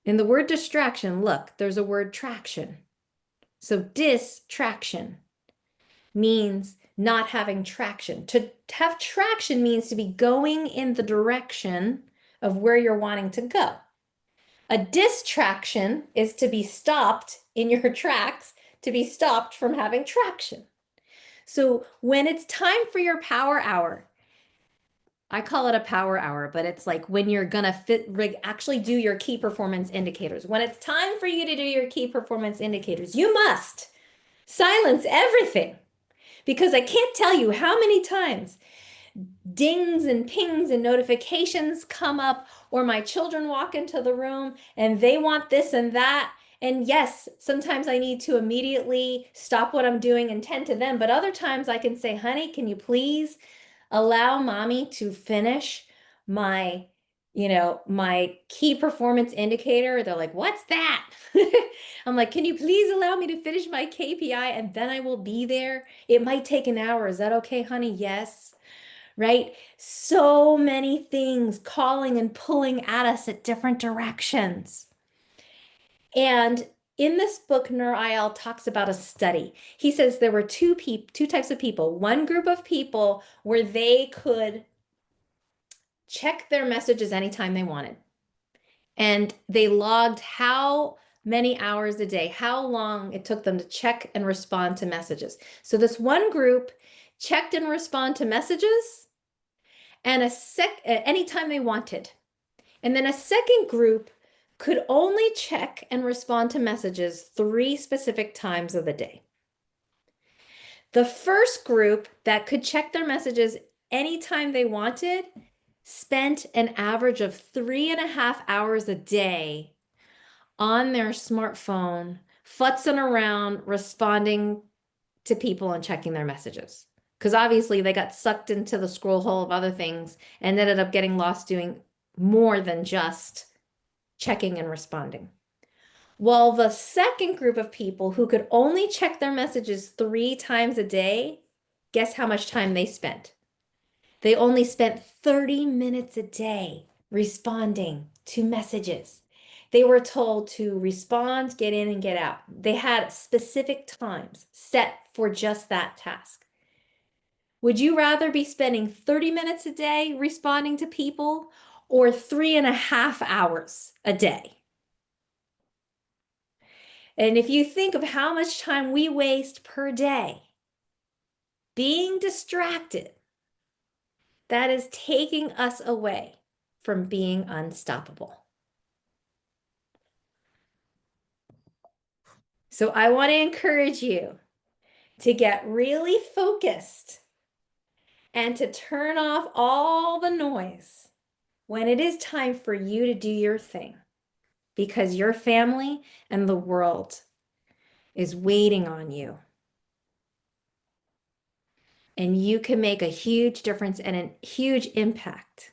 In the word distraction, look, there's a word traction. So distraction means not having traction. To have traction means to be going in the direction of where you're wanting to go. A distraction is to be stopped in your tracks, to be stopped from having traction. So when it's time for your power hour, I call it a power hour, but it's like when you're gonna actually do your key performance indicators. When it's time for you to do your key performance indicators, you must silence everything because I can't tell you how many times dings and pings and notifications come up, or my children walk into the room and they want this and that. And yes, sometimes I need to immediately stop what I'm doing and tend to them. But other times I can say, honey, can you please allow mommy to finish my, my key performance indicator? They're like, what's that? I'm like, can you please allow me to finish my KPI and then I will be there? It might take an hour. Is that okay, honey? Yes. Right? So many things calling and pulling at us at different directions. And in this book, Nur Eyal talks about a study. He says there were two types of people. One group of people where they could check their messages anytime they wanted. And they logged how many hours a day, how long it took them to check and respond to messages. So this one group checked and respond to messages and anytime they wanted. And then a second group could only check and respond to messages 3 specific times of the day. The first group that could check their messages anytime they wanted spent an average of 3.5 hours a day on their smartphone, futzing around, responding to people and checking their messages. Because obviously they got sucked into the scroll hole of other things and ended up getting lost doing more than just checking and responding. While the second group of people who could only check their messages 3 times a day, guess how much time they spent? They only spent 30 minutes a day responding to messages. They were told to respond, get in, and get out. They had specific times set for just that task. Would you rather be spending 30 minutes a day responding to people or 3.5 hours a day? And if you think of how much time we waste per day being distracted, that is taking us away from being unstoppable. So I want to encourage you to get really focused and to turn off all the noise when it is time for you to do your thing, because your family and the world is waiting on you. And you can make a huge difference and a huge impact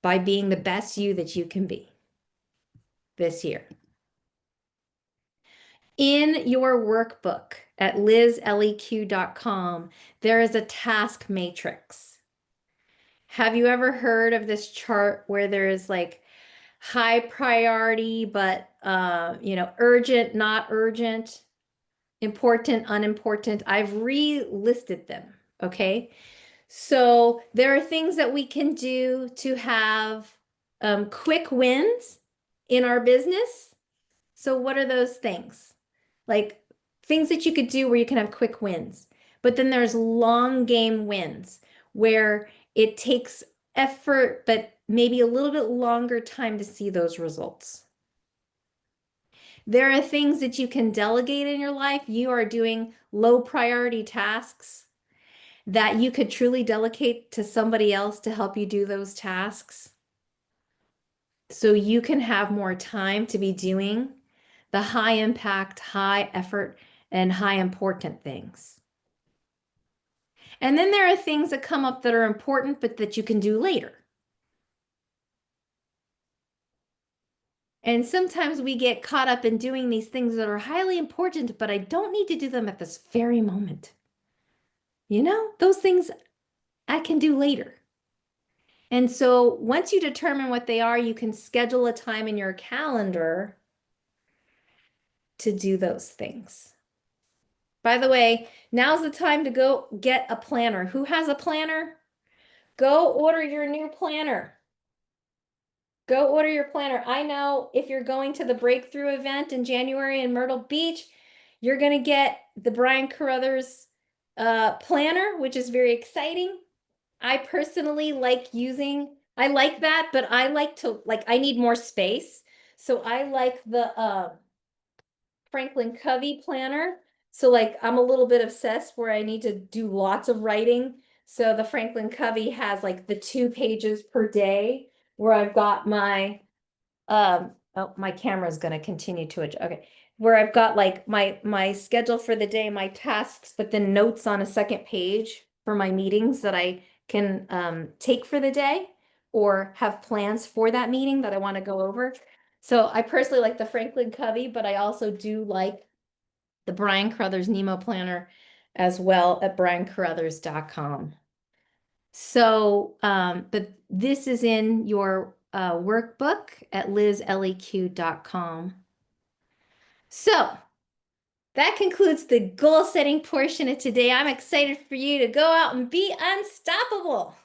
by being the best you that you can be this year. In your workbook at lizleq.com, there is a task matrix. Have you ever heard of this chart where there is like high priority, but urgent, not urgent, important, unimportant? I've relisted them, okay? So there are things that we can do to have quick wins in our business. So what are those things? Like things that you could do where you can have quick wins. But then there's long game wins where it takes effort, but maybe a little bit longer time to see those results. There are things that you can delegate in your life. You are doing low priority tasks that you could truly delegate to somebody else to help you do those tasks. So you can have more time to be doing the high impact, high effort, and high important things. And then there are things that come up that are important, but that you can do later. And sometimes we get caught up in doing these things that are highly important, but I don't need to do them at this very moment. Those things I can do later. And so once you determine what they are, you can schedule a time in your calendar to do those things. By the way, now's the time to go get a planner. Who has a planner? Go order your new planner. Go order your planner. I know if you're going to the Breakthrough event in January in Myrtle Beach, you're going to get the Brian Carruthers planner, which is very exciting. I personally like I like that, but I need more space. So I like the Franklin Covey planner. So I'm a little bit obsessed where I need to do lots of writing. So the Franklin Covey has like the 2 pages per day where I've got my oh, my camera's going to continue to adjust. Okay. Where I've got like my schedule for the day, my tasks, but then notes on a second page for my meetings that I can take for the day or have plans for that meeting that I want to go over. So I personally like the Franklin Covey, but I also do like the Brian Carruthers Nemo Planner as well at briancarruthers.com. So, but this is in your workbook at lizleq.com. So that concludes the goal setting portion of today. I'm excited for you to go out and be unstoppable.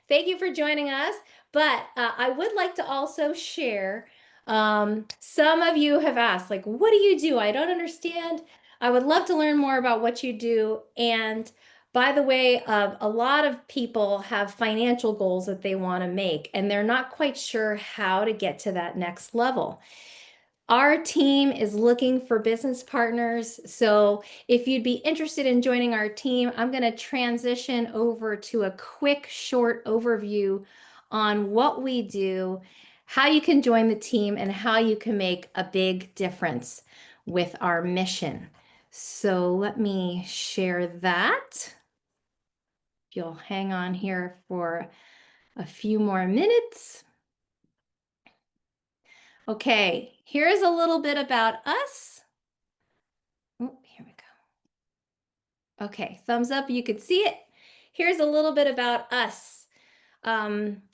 Thank you for joining us. But I would like to also share, some of you have asked, like, what do you do? I don't understand. I would love to learn more about what you do. And by the way, a lot of people have financial goals that they want to make, and they're not quite sure how to get to that next level. Our team is looking for business partners. So if you'd be interested in joining our team, I'm going to transition over to a quick, short overview on what we do, how you can join the team, and how you can make a big difference with our mission. So let me share that. If you'll hang on here for a few more minutes. Okay, here's a little bit about us. Oh, here we go. Okay, thumbs up, you could see it. Here's a little bit about us.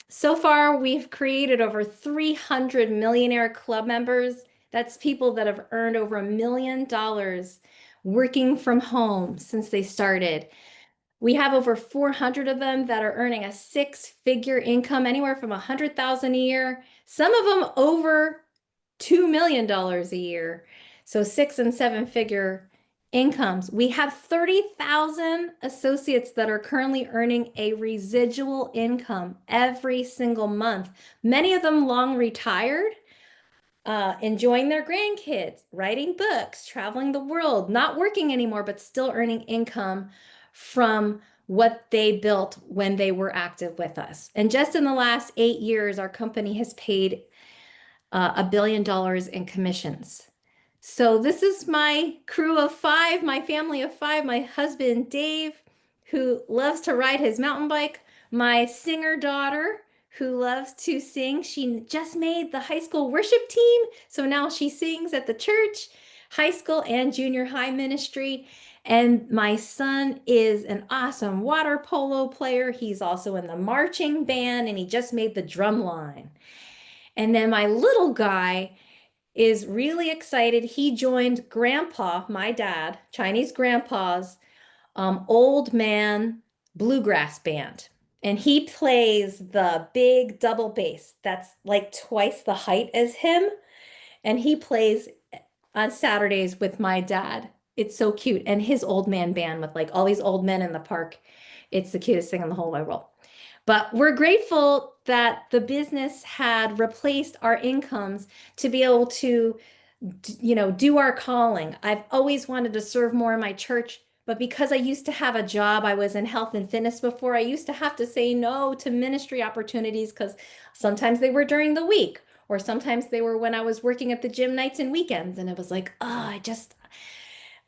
So far, we've created over 300 millionaire club members. That's people that have earned over $1 million working from home since they started. We have over 400 of them that are earning a six-figure income, anywhere from 100,000 a year, some of them over $2 million a year. So 6 and 7-figure incomes. We have 30,000 associates that are currently earning a residual income every single month. Many of them long retired, enjoying their grandkids, writing books, traveling the world, not working anymore, but still earning income from what they built when they were active with us. And just in the last 8 years, our company has paid $1 billion in commissions. So this is my crew of 5, my family of 5, my husband, Dave, who loves to ride his mountain bike, my singer daughter, who loves to sing. She just made the high school worship team, so now she sings at the church, high school and junior high ministry. And my son is an awesome water polo player. He's also in the marching band, and he just made the drum line. And then my little guy is really excited. He joined Grandpa, my dad, Chinese grandpa's old man bluegrass band. And he plays the big double bass that's like twice the height as him. And he plays on Saturdays with my dad. It's so cute. And his old man band with like all these old men in the park. It's the cutest thing in the whole wide world. But we're grateful that the business had replaced our incomes to be able to, do our calling. I've always wanted to serve more in my church, but because I used to have a job, I was in health and fitness before, I used to have to say no to ministry opportunities because sometimes they were during the week, or sometimes they were when I was working at the gym nights and weekends. And it was like, oh,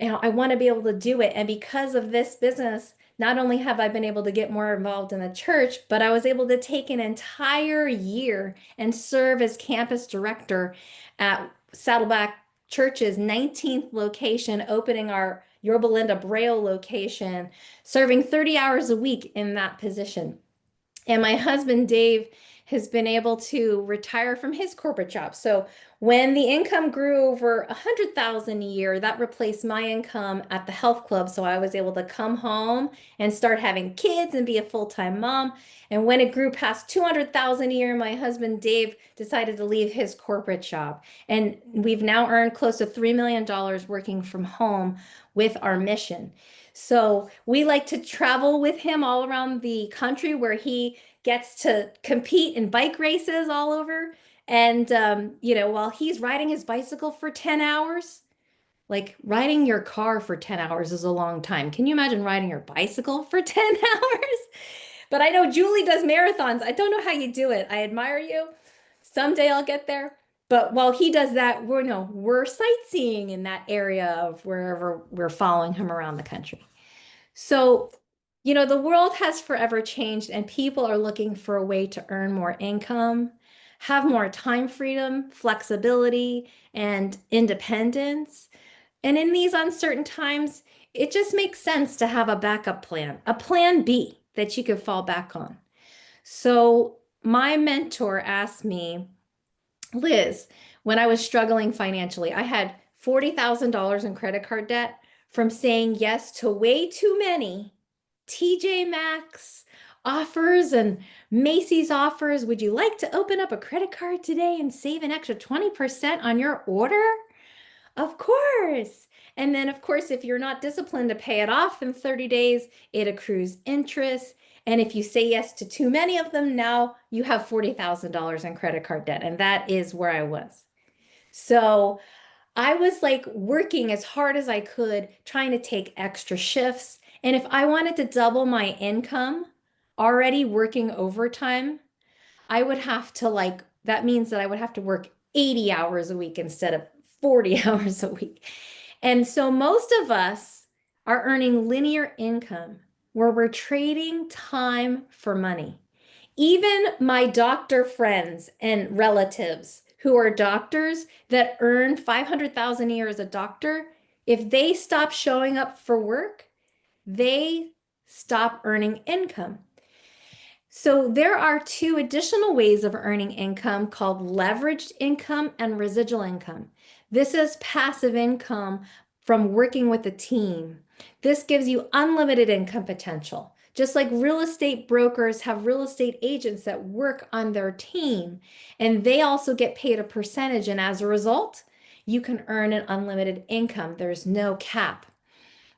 I want to be able to do it. And because of this business, not only have I been able to get more involved in the church, but I was able to take an entire year and serve as campus director at Saddleback Church's 19th location, opening our Yorba Linda Braille location, serving 30 hours a week in that position. And my husband, Dave, has been able to retire from his corporate job. So when the income grew over 100,000 a year, that replaced my income at the health club. So I was able to come home and start having kids and be a full-time mom. And when it grew past 200,000 a year, my husband, Dave, decided to leave his corporate job. And we've now earned close to $3 million working from home with our mission. So we like to travel with him all around the country where he gets to compete in bike races all over. And, while he's riding his bicycle for 10 hours, Like riding your car for 10 hours is a long time. Can you imagine riding your bicycle for 10 hours? But I know Julie does marathons. I don't know how you do it. I admire you. Someday I'll get there. But while he does that, we're no, we're sightseeing in that area of wherever we're following him around the country. So, the world has forever changed, and people are looking for a way to earn more income, have more time freedom, flexibility, and independence. And in these uncertain times, it just makes sense to have a backup plan, a plan B that you could fall back on. So, my mentor asked me, Liz, when I was struggling financially, I had $40,000 in credit card debt from saying yes to way too many TJ Maxx offers and Macy's offers. Would you like to open up a credit card today and save an extra 20% on your order? Of course. And then, of course, if you're not disciplined to pay it off in 30 days, it accrues interest. And if you say yes to too many of them, now you have $40,000 in credit card debt. And that is where I was. So I was like working as hard as I could, trying to take extra shifts. And if I wanted to double my income, already working overtime, I would have to that means that I would have to work 80 hours a week instead of 40 hours a week. And so most of us are earning linear income where we're trading time for money. Even my doctor friends and relatives who are doctors that earn 500,000 a year as a doctor, if they stop showing up for work, they stop earning income. So there are two additional ways of earning income called leveraged income and residual income. This is passive income from working with a team. This gives you unlimited income potential. Just like real estate brokers have real estate agents that work on their team, and they also get paid a percentage. And as a result, you can earn an unlimited income. There's no cap.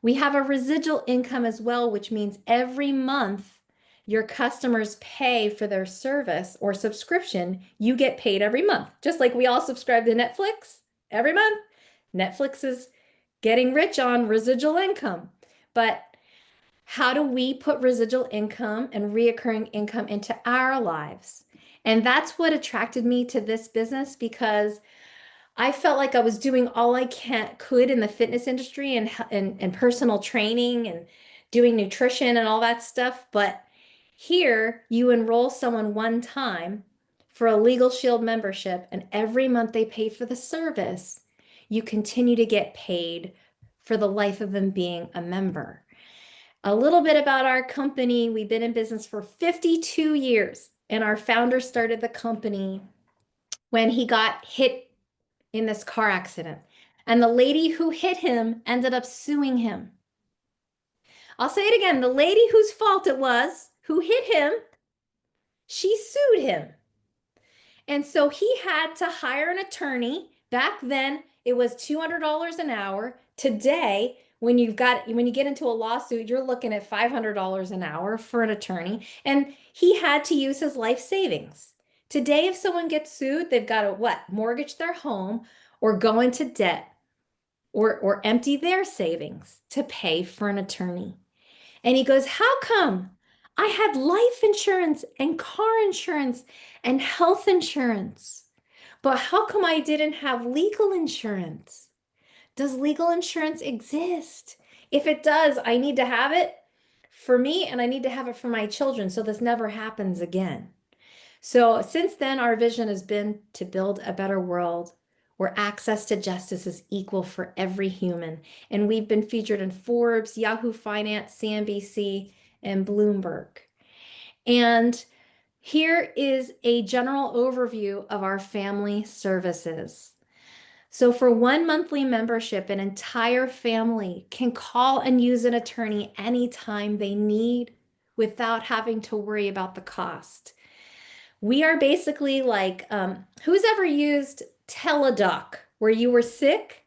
We have a residual income as well, which means every month your customers pay for their service or subscription, you get paid every month. Just like we all subscribe to Netflix every month. Netflix is getting rich on residual income. But how do we put residual income and reoccurring income into our lives? And that's what attracted me to this business because I felt like I was doing all I could in the fitness industry and personal training and doing nutrition and all that stuff. But here you enroll someone one time for a Legal Shield membership, and every month they pay for the service. You continue to get paid for the life of them being a member. A little bit about our company. We've been in business for 52 years, and our founder started the company when he got hit in this car accident. And the lady who hit him ended up suing him. I'll say it again. The lady whose fault it was, who hit him, she sued him. And so he had to hire an attorney. Back then, it was $200 an hour. Today, when you get into a lawsuit, you're looking at $500 an hour for an attorney. And he had to use his life savings. Today, if someone gets sued, they've got to what? Mortgage their home or go into debt or empty their savings to pay for an attorney. And he goes, how come? I had life insurance and car insurance and health insurance, but how come I didn't have legal insurance? Does legal insurance exist? If it does, I need to have it for me and I need to have it for my children so this never happens again. So since then, our vision has been to build a better world where access to justice is equal for every human. And we've been featured in Forbes, Yahoo Finance, CNBC, and Bloomberg. And here is a general overview of our family services. So for one monthly membership, an entire family can call and use an attorney anytime they need without having to worry about the cost. We are basically like, who's ever used Teladoc, where you were sick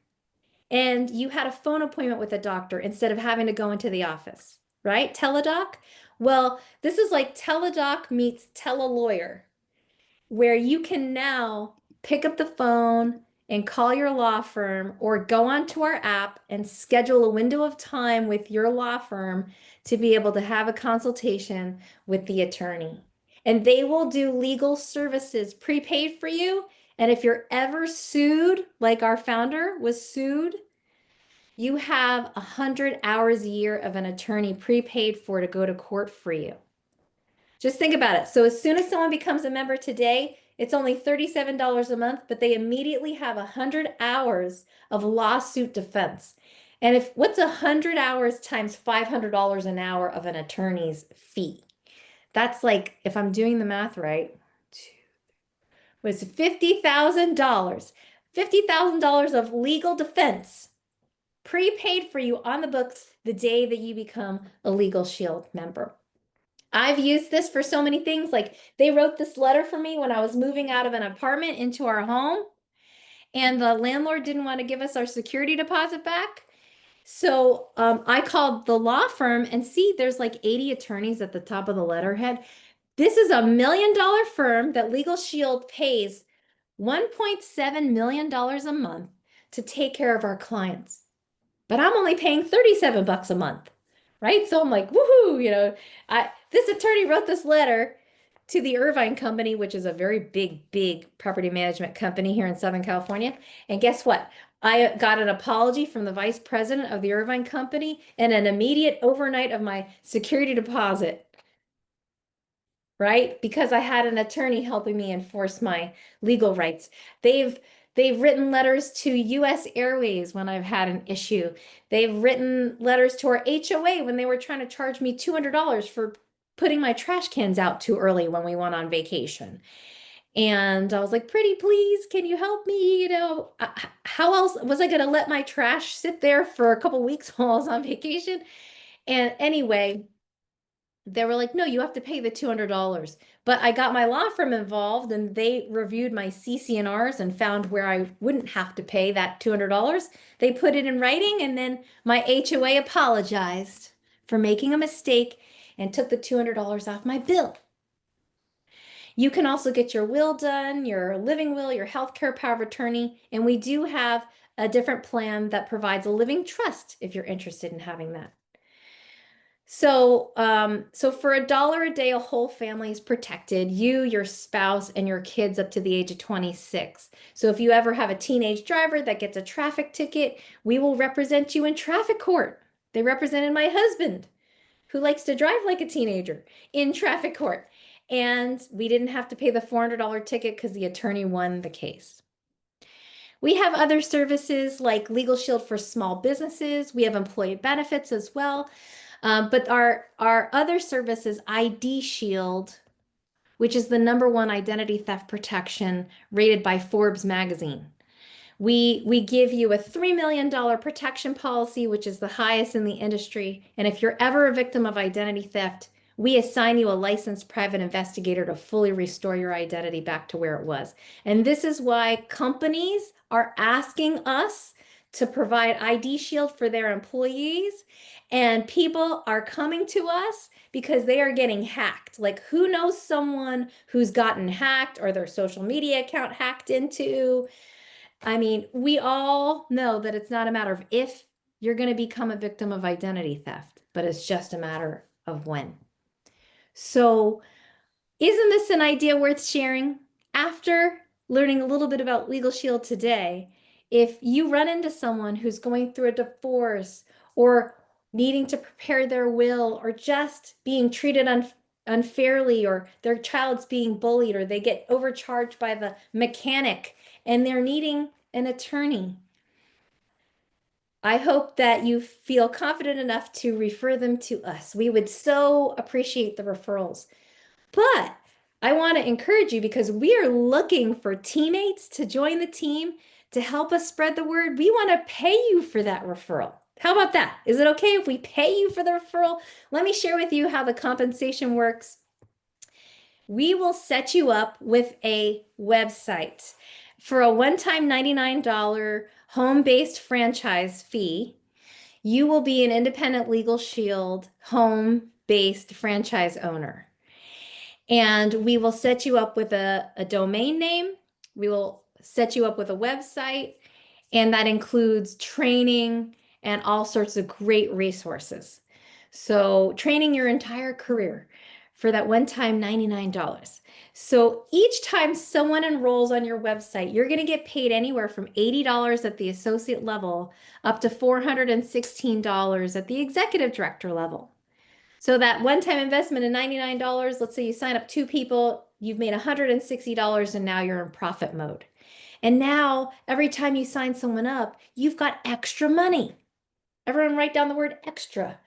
and you had a phone appointment with a doctor instead of having to go into the office, right? Teladoc. Well, this is like Teladoc meets TeleLawyer, where you can now pick up the phone and call your law firm or go onto our app and schedule a window of time with your law firm to be able to have a consultation with the attorney. And they will do legal services prepaid for you. And if you're ever sued, like our founder was sued, you have 100 hours a year of an attorney prepaid for to go to court for you. Just think about it. So as soon as someone becomes a member today, it's only $37 a month, but they immediately have 100 hours of lawsuit defense. And if what's 100 hours times $500 an hour of an attorney's fee? That's like, if I'm doing the math right, was $50,000. $50,000 of legal defense prepaid for you on the books the day that you become a Legal Shield member. I've used this for so many things. Like they wrote this letter for me when I was moving out of an apartment into our home, and the landlord didn't want to give us our security deposit back. So I called the law firm and see there's like 80 attorneys at the top of the letterhead. This is $1 million firm that Legal Shield pays $1.7 million a month to take care of our clients. But I'm only paying 37 bucks a month, right? So I'm like, woohoo, this attorney wrote this letter to the Irvine Company, which is a very big property management company here in Southern California. And guess what? I got an apology from the vice president of the Irvine Company and an immediate overnight of my security deposit, right? Because I had an attorney helping me enforce my legal rights. They've written letters to US Airways when I've had an issue. They've written letters to our HOA when they were trying to charge me $200 for putting my trash cans out too early when we went on vacation. And I was like, pretty please, can you help me? How else was I going to let my trash sit there for a couple weeks while I was on vacation? And anyway, they were like, no, you have to pay the $200. But I got my law firm involved and they reviewed my CC&Rs and found where I wouldn't have to pay that $200. They put it in writing and then my HOA apologized for making a mistake and took the $200 off my bill. You can also get your will done, your living will, your healthcare power of attorney, and we do have a different plan that provides a living trust if you're interested in having that. So, so for $1 a day, a whole family is protected, you, your spouse, and your kids up to the age of 26. So if you ever have a teenage driver that gets a traffic ticket, we will represent you in traffic court. They represented my husband, who likes to drive like a teenager, in traffic court. And we didn't have to pay the $400 ticket because the attorney won the case. We have other services like Legal Shield for small businesses. We have employee benefits as well. But our other service is ID Shield, which is the #1 identity theft protection rated by Forbes magazine. We give you a $3 million protection policy, which is the highest in the industry. And if you're ever a victim of identity theft, we assign you a licensed private investigator to fully restore your identity back to where it was. And this is why companies are asking us to provide ID Shield for their employees. And people are coming to us because they are getting hacked. Like, who knows someone who's gotten hacked or their social media account hacked into? I mean, we all know that it's not a matter of if you're going to become a victim of identity theft, but it's just a matter of when. So, isn't this an idea worth sharing? After learning a little bit about Legal Shield today, if you run into someone who's going through a divorce or needing to prepare their will or just being treated unfairly, or their child's being bullied, or they get overcharged by the mechanic and they're needing an attorney, I hope that you feel confident enough to refer them to us. We would so appreciate the referrals. But I want to encourage you, because we are looking for teammates to join the team to help us spread the word. We want to pay you for that referral. How about that? Is it okay if we pay you for the referral? Let me share with you how the compensation works. We will set you up with a website for a one-time $99 home-based franchise fee. You will be an independent Legal Shield home-based franchise owner. And we will set you up with a domain name. We will set you up with a website, and that includes training and all sorts of great resources. So training your entire career for that one time $99. So each time someone enrolls on your website, you're going to get paid anywhere from $80 at the associate level up to $416 at the executive director level. So that one-time investment of $99, let's say you sign up 2 people, you've made $160 and now you're in profit mode. And now every time you sign someone up, you've got extra money. Everyone write down the word extra.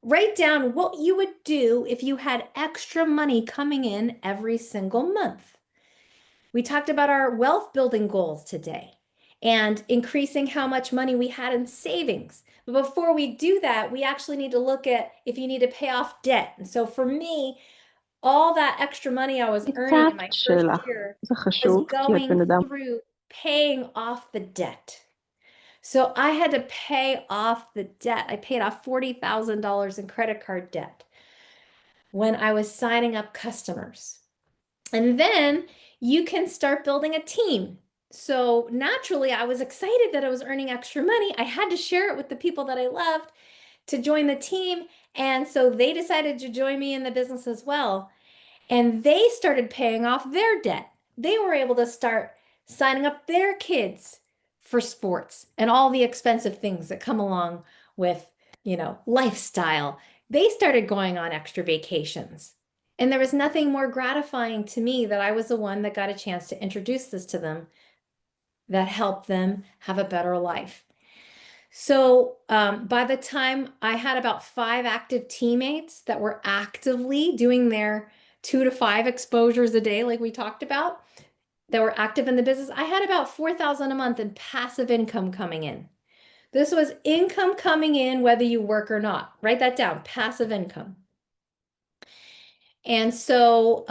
Write down what you would do if you had extra money coming in every single month. We talked about our wealth building goals today and increasing how much money we had in savings. But before we do that, we actually need to look at if you need to pay off debt. And so for me, all that extra money I was earning in my הצעת first שאלה. year זה was חשוב, כי את going בן אדם through paying off the debt. So I had to pay off the debt. I paid off $40,000 in credit card debt when I was signing up customers. And then you can start building a team. So naturally, I was excited that I was earning extra money. I had to share it with the people that I loved to join the team. And so they decided to join me in the business as well. And they started paying off their debt. They were able to start signing up their kids for sports and all the expensive things that come along with, lifestyle. They started going on extra vacations. And there was nothing more gratifying to me that I was the one that got a chance to introduce this to them that helped them have a better life. So by the time I had about 5 active teammates that were actively doing their 2 to 5 exposures a day, like we talked about, that were active in the business, I had about 4,000 a month in passive income coming in. This was income coming in whether you work or not. Write that down, passive income. And so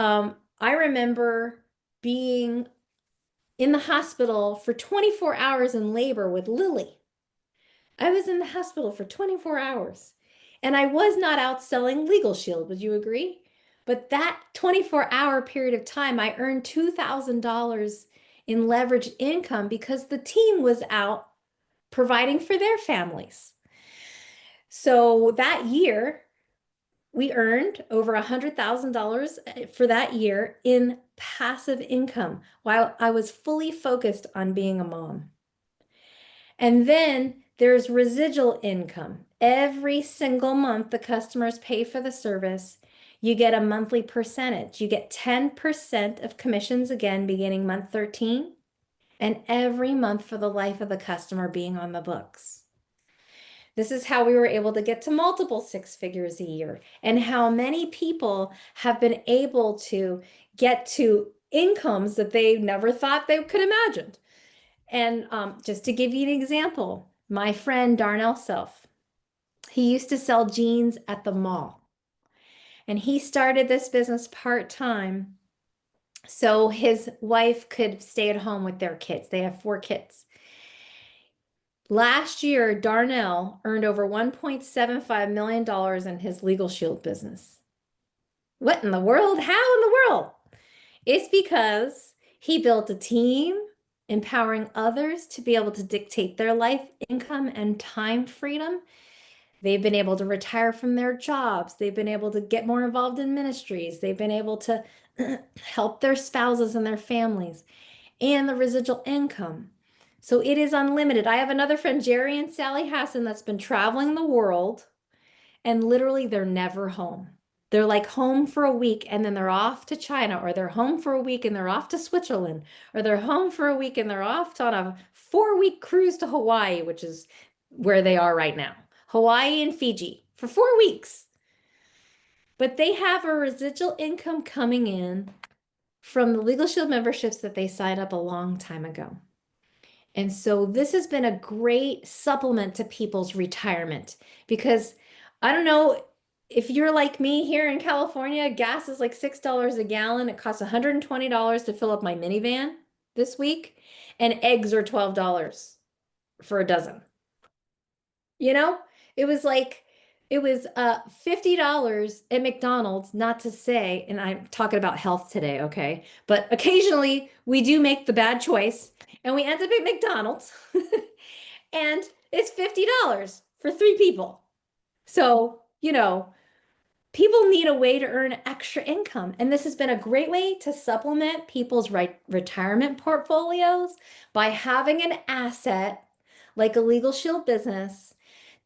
I remember being in the hospital for 24 hours in labor with Lily. I was in the hospital for 24 hours and I was not out selling Legal Shield. Would you agree? But that 24-hour period of time, I earned $2,000 in leveraged income because the team was out providing for their families. So that year, we earned over $100,000 for that year in passive income while I was fully focused on being a mom. And then there's residual income. Every single month, the customers pay for the service. You get a monthly percentage. You get 10% of commissions again beginning month 13, and every month for the life of the customer being on the books. This is how we were able to get to multiple 6 figures a year, and how many people have been able to get to incomes that they never thought they could imagine. And just to give you an example, my friend Darnell Self, he used to sell jeans at the mall. And he started this business part-time so his wife could stay at home with their kids. They have 4 kids. Last year, Darnell earned over $1.75 million in his Legal Shield business. What in the world? How in the world? It's because he built a team, empowering others to be able to dictate their life, income, and time freedom. They've been able to retire from their jobs. They've been able to get more involved in ministries. They've been able to help their spouses and their families, and the residual income. So it is unlimited. I have another friend, Jerry and Sally Hassan, that's been traveling the world, and literally they're never home. They're like home for a week and then they're off to China, or they're home for a week and they're off to Switzerland, or they're home for a week and they're off on a 4-week cruise to Hawaii, which is where they are right now. Hawaii and Fiji for 4 weeks. But they have a residual income coming in from the Legal Shield memberships that they signed up a long time ago. And so this has been a great supplement to people's retirement, because I don't know if you're like me here in California, gas is like $6 a gallon. It costs $120 to fill up my minivan this week, and eggs are $12 for a dozen. You know, it was like It was $50 at McDonald's, not to say, and I'm talking about health today, okay? But occasionally we do make the bad choice and we end up at McDonald's and it's $50 for three people. So, people need a way to earn extra income. And this has been a great way to supplement people's retirement portfolios by having an asset like a Legal Shield business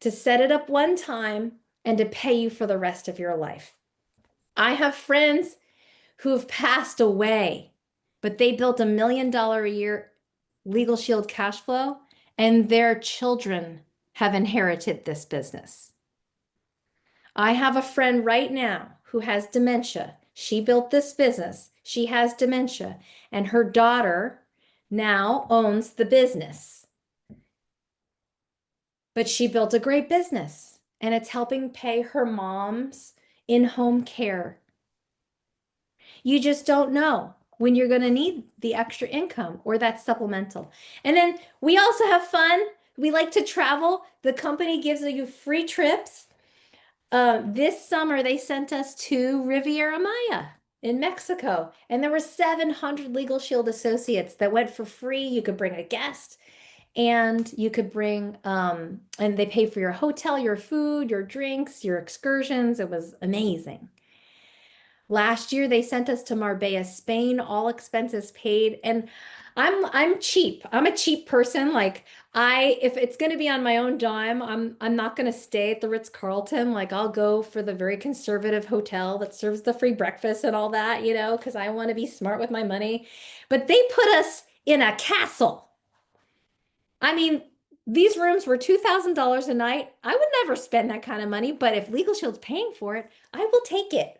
to set it up one time and to pay you for the rest of your life. I have friends who have passed away, but they built $1 million a year Legal Shield cash flow, and their children have inherited this business. I have a friend right now who has dementia. She built this business. She has dementia, and her daughter now owns the business. But she built a great business, and it's helping pay her mom's in-home care. You just don't know when you're going to need the extra income or that supplemental. And then we also have fun. We like to travel. The company gives you free trips. This summer, they sent us to Riviera Maya in Mexico, and there were 700 Legal Shield associates that went for free. You could bring a guest, and you could bring, and they pay for your hotel, your food, your drinks, your excursions. It was amazing. Last year they sent us to Marbella, Spain, all expenses paid. And I'm cheap. I'm a cheap person. Like if it's going to be on my own dime, I'm not going to stay at the Ritz-Carlton. Like I'll go for the very conservative hotel that serves the free breakfast and all that, because I want to be smart with my money. But they put us in a castle. I mean, these rooms were $2,000 a night. I would never spend that kind of money, but if Legal Shield's paying for it, I will take it.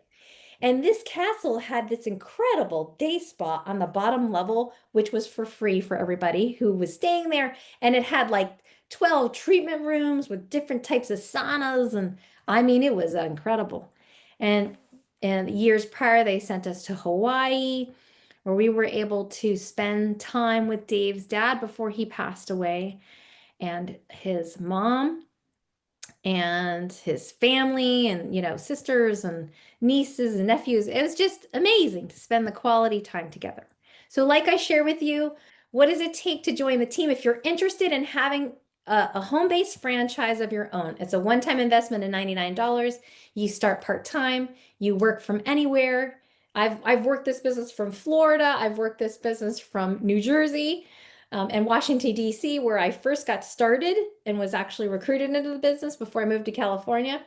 And this castle had this incredible day spa on the bottom level, which was for free for everybody who was staying there. And it had like 12 treatment rooms with different types of saunas. And I mean, it was incredible. And years prior, they sent us to Hawaii, where we were able to spend time with Dave's dad before he passed away, and his mom and his family, and sisters and nieces and nephews. It was just amazing to spend the quality time together. So like I share with you, what does it take to join the team? If you're interested in having a home-based franchise of your own, it's a one-time investment of $99. You start part-time, you work from anywhere. I've worked this business from Florida, I've worked this business from New Jersey, and Washington, D.C., where I first got started and was actually recruited into the business before I moved to California.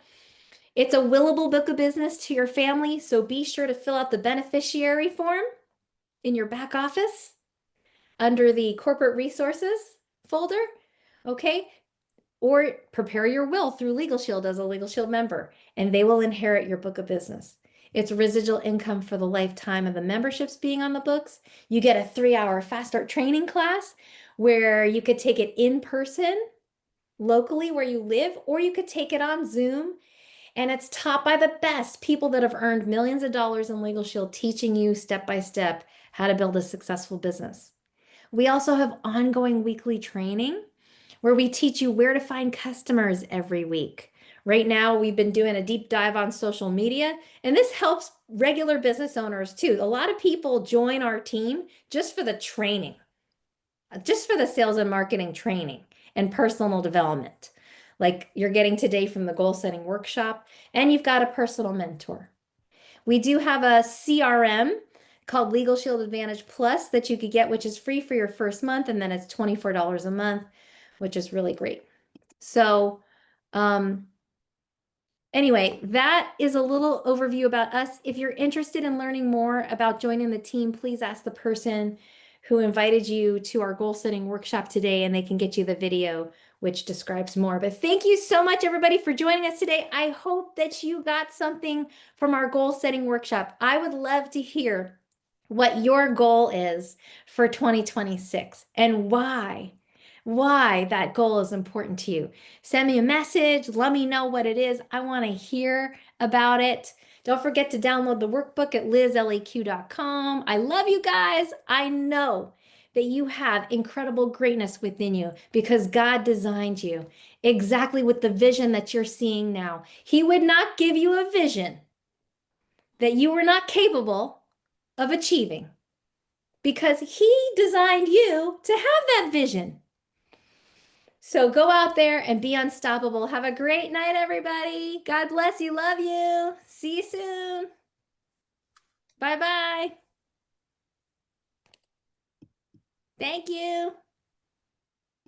It's a willable book of business to your family, so be sure to fill out the beneficiary form in your back office under the corporate resources folder, okay? Or prepare your will through Legal Shield as a Legal Shield member, and they will inherit your book of business. It's residual income for the lifetime of the memberships being on the books. You get a 3-hour Fast Start training class where you could take it in person locally where you live, or you could take it on Zoom. And it's taught by the best people that have earned millions of dollars in Legal Shield, teaching you step by step how to build a successful business. We also have ongoing weekly training where we teach you where to find customers every week. Right now, we've been doing a deep dive on social media, and this helps regular business owners too. A lot of people join our team just for the training, just for the sales and marketing training and personal development, like you're getting today from the goal setting workshop, and you've got a personal mentor. We do have a CRM called Legal Shield Advantage Plus that you could get, which is free for your first month, and then it's $24 a month, which is really great. So, anyway, that is a little overview about us. If you're interested in learning more about joining the team, please ask the person who invited you to our goal setting workshop today, and they can get you the video which describes more. But thank you so much, everybody, for joining us today. I hope that you got something from our goal setting workshop. I would love to hear what your goal is for 2026 and why that goal is important to you. Send me a message. Let me know what it is. I want to hear about it. Don't forget to download the workbook at lizleq.com. I love you guys. I know that you have incredible greatness within you because God designed you exactly with the vision that you're seeing now. He would not give you a vision that you were not capable of achieving because He designed you to have that vision. So go out there and be unstoppable. Have a great night, everybody. God bless you. Love you. See you soon. Bye bye. Thank you.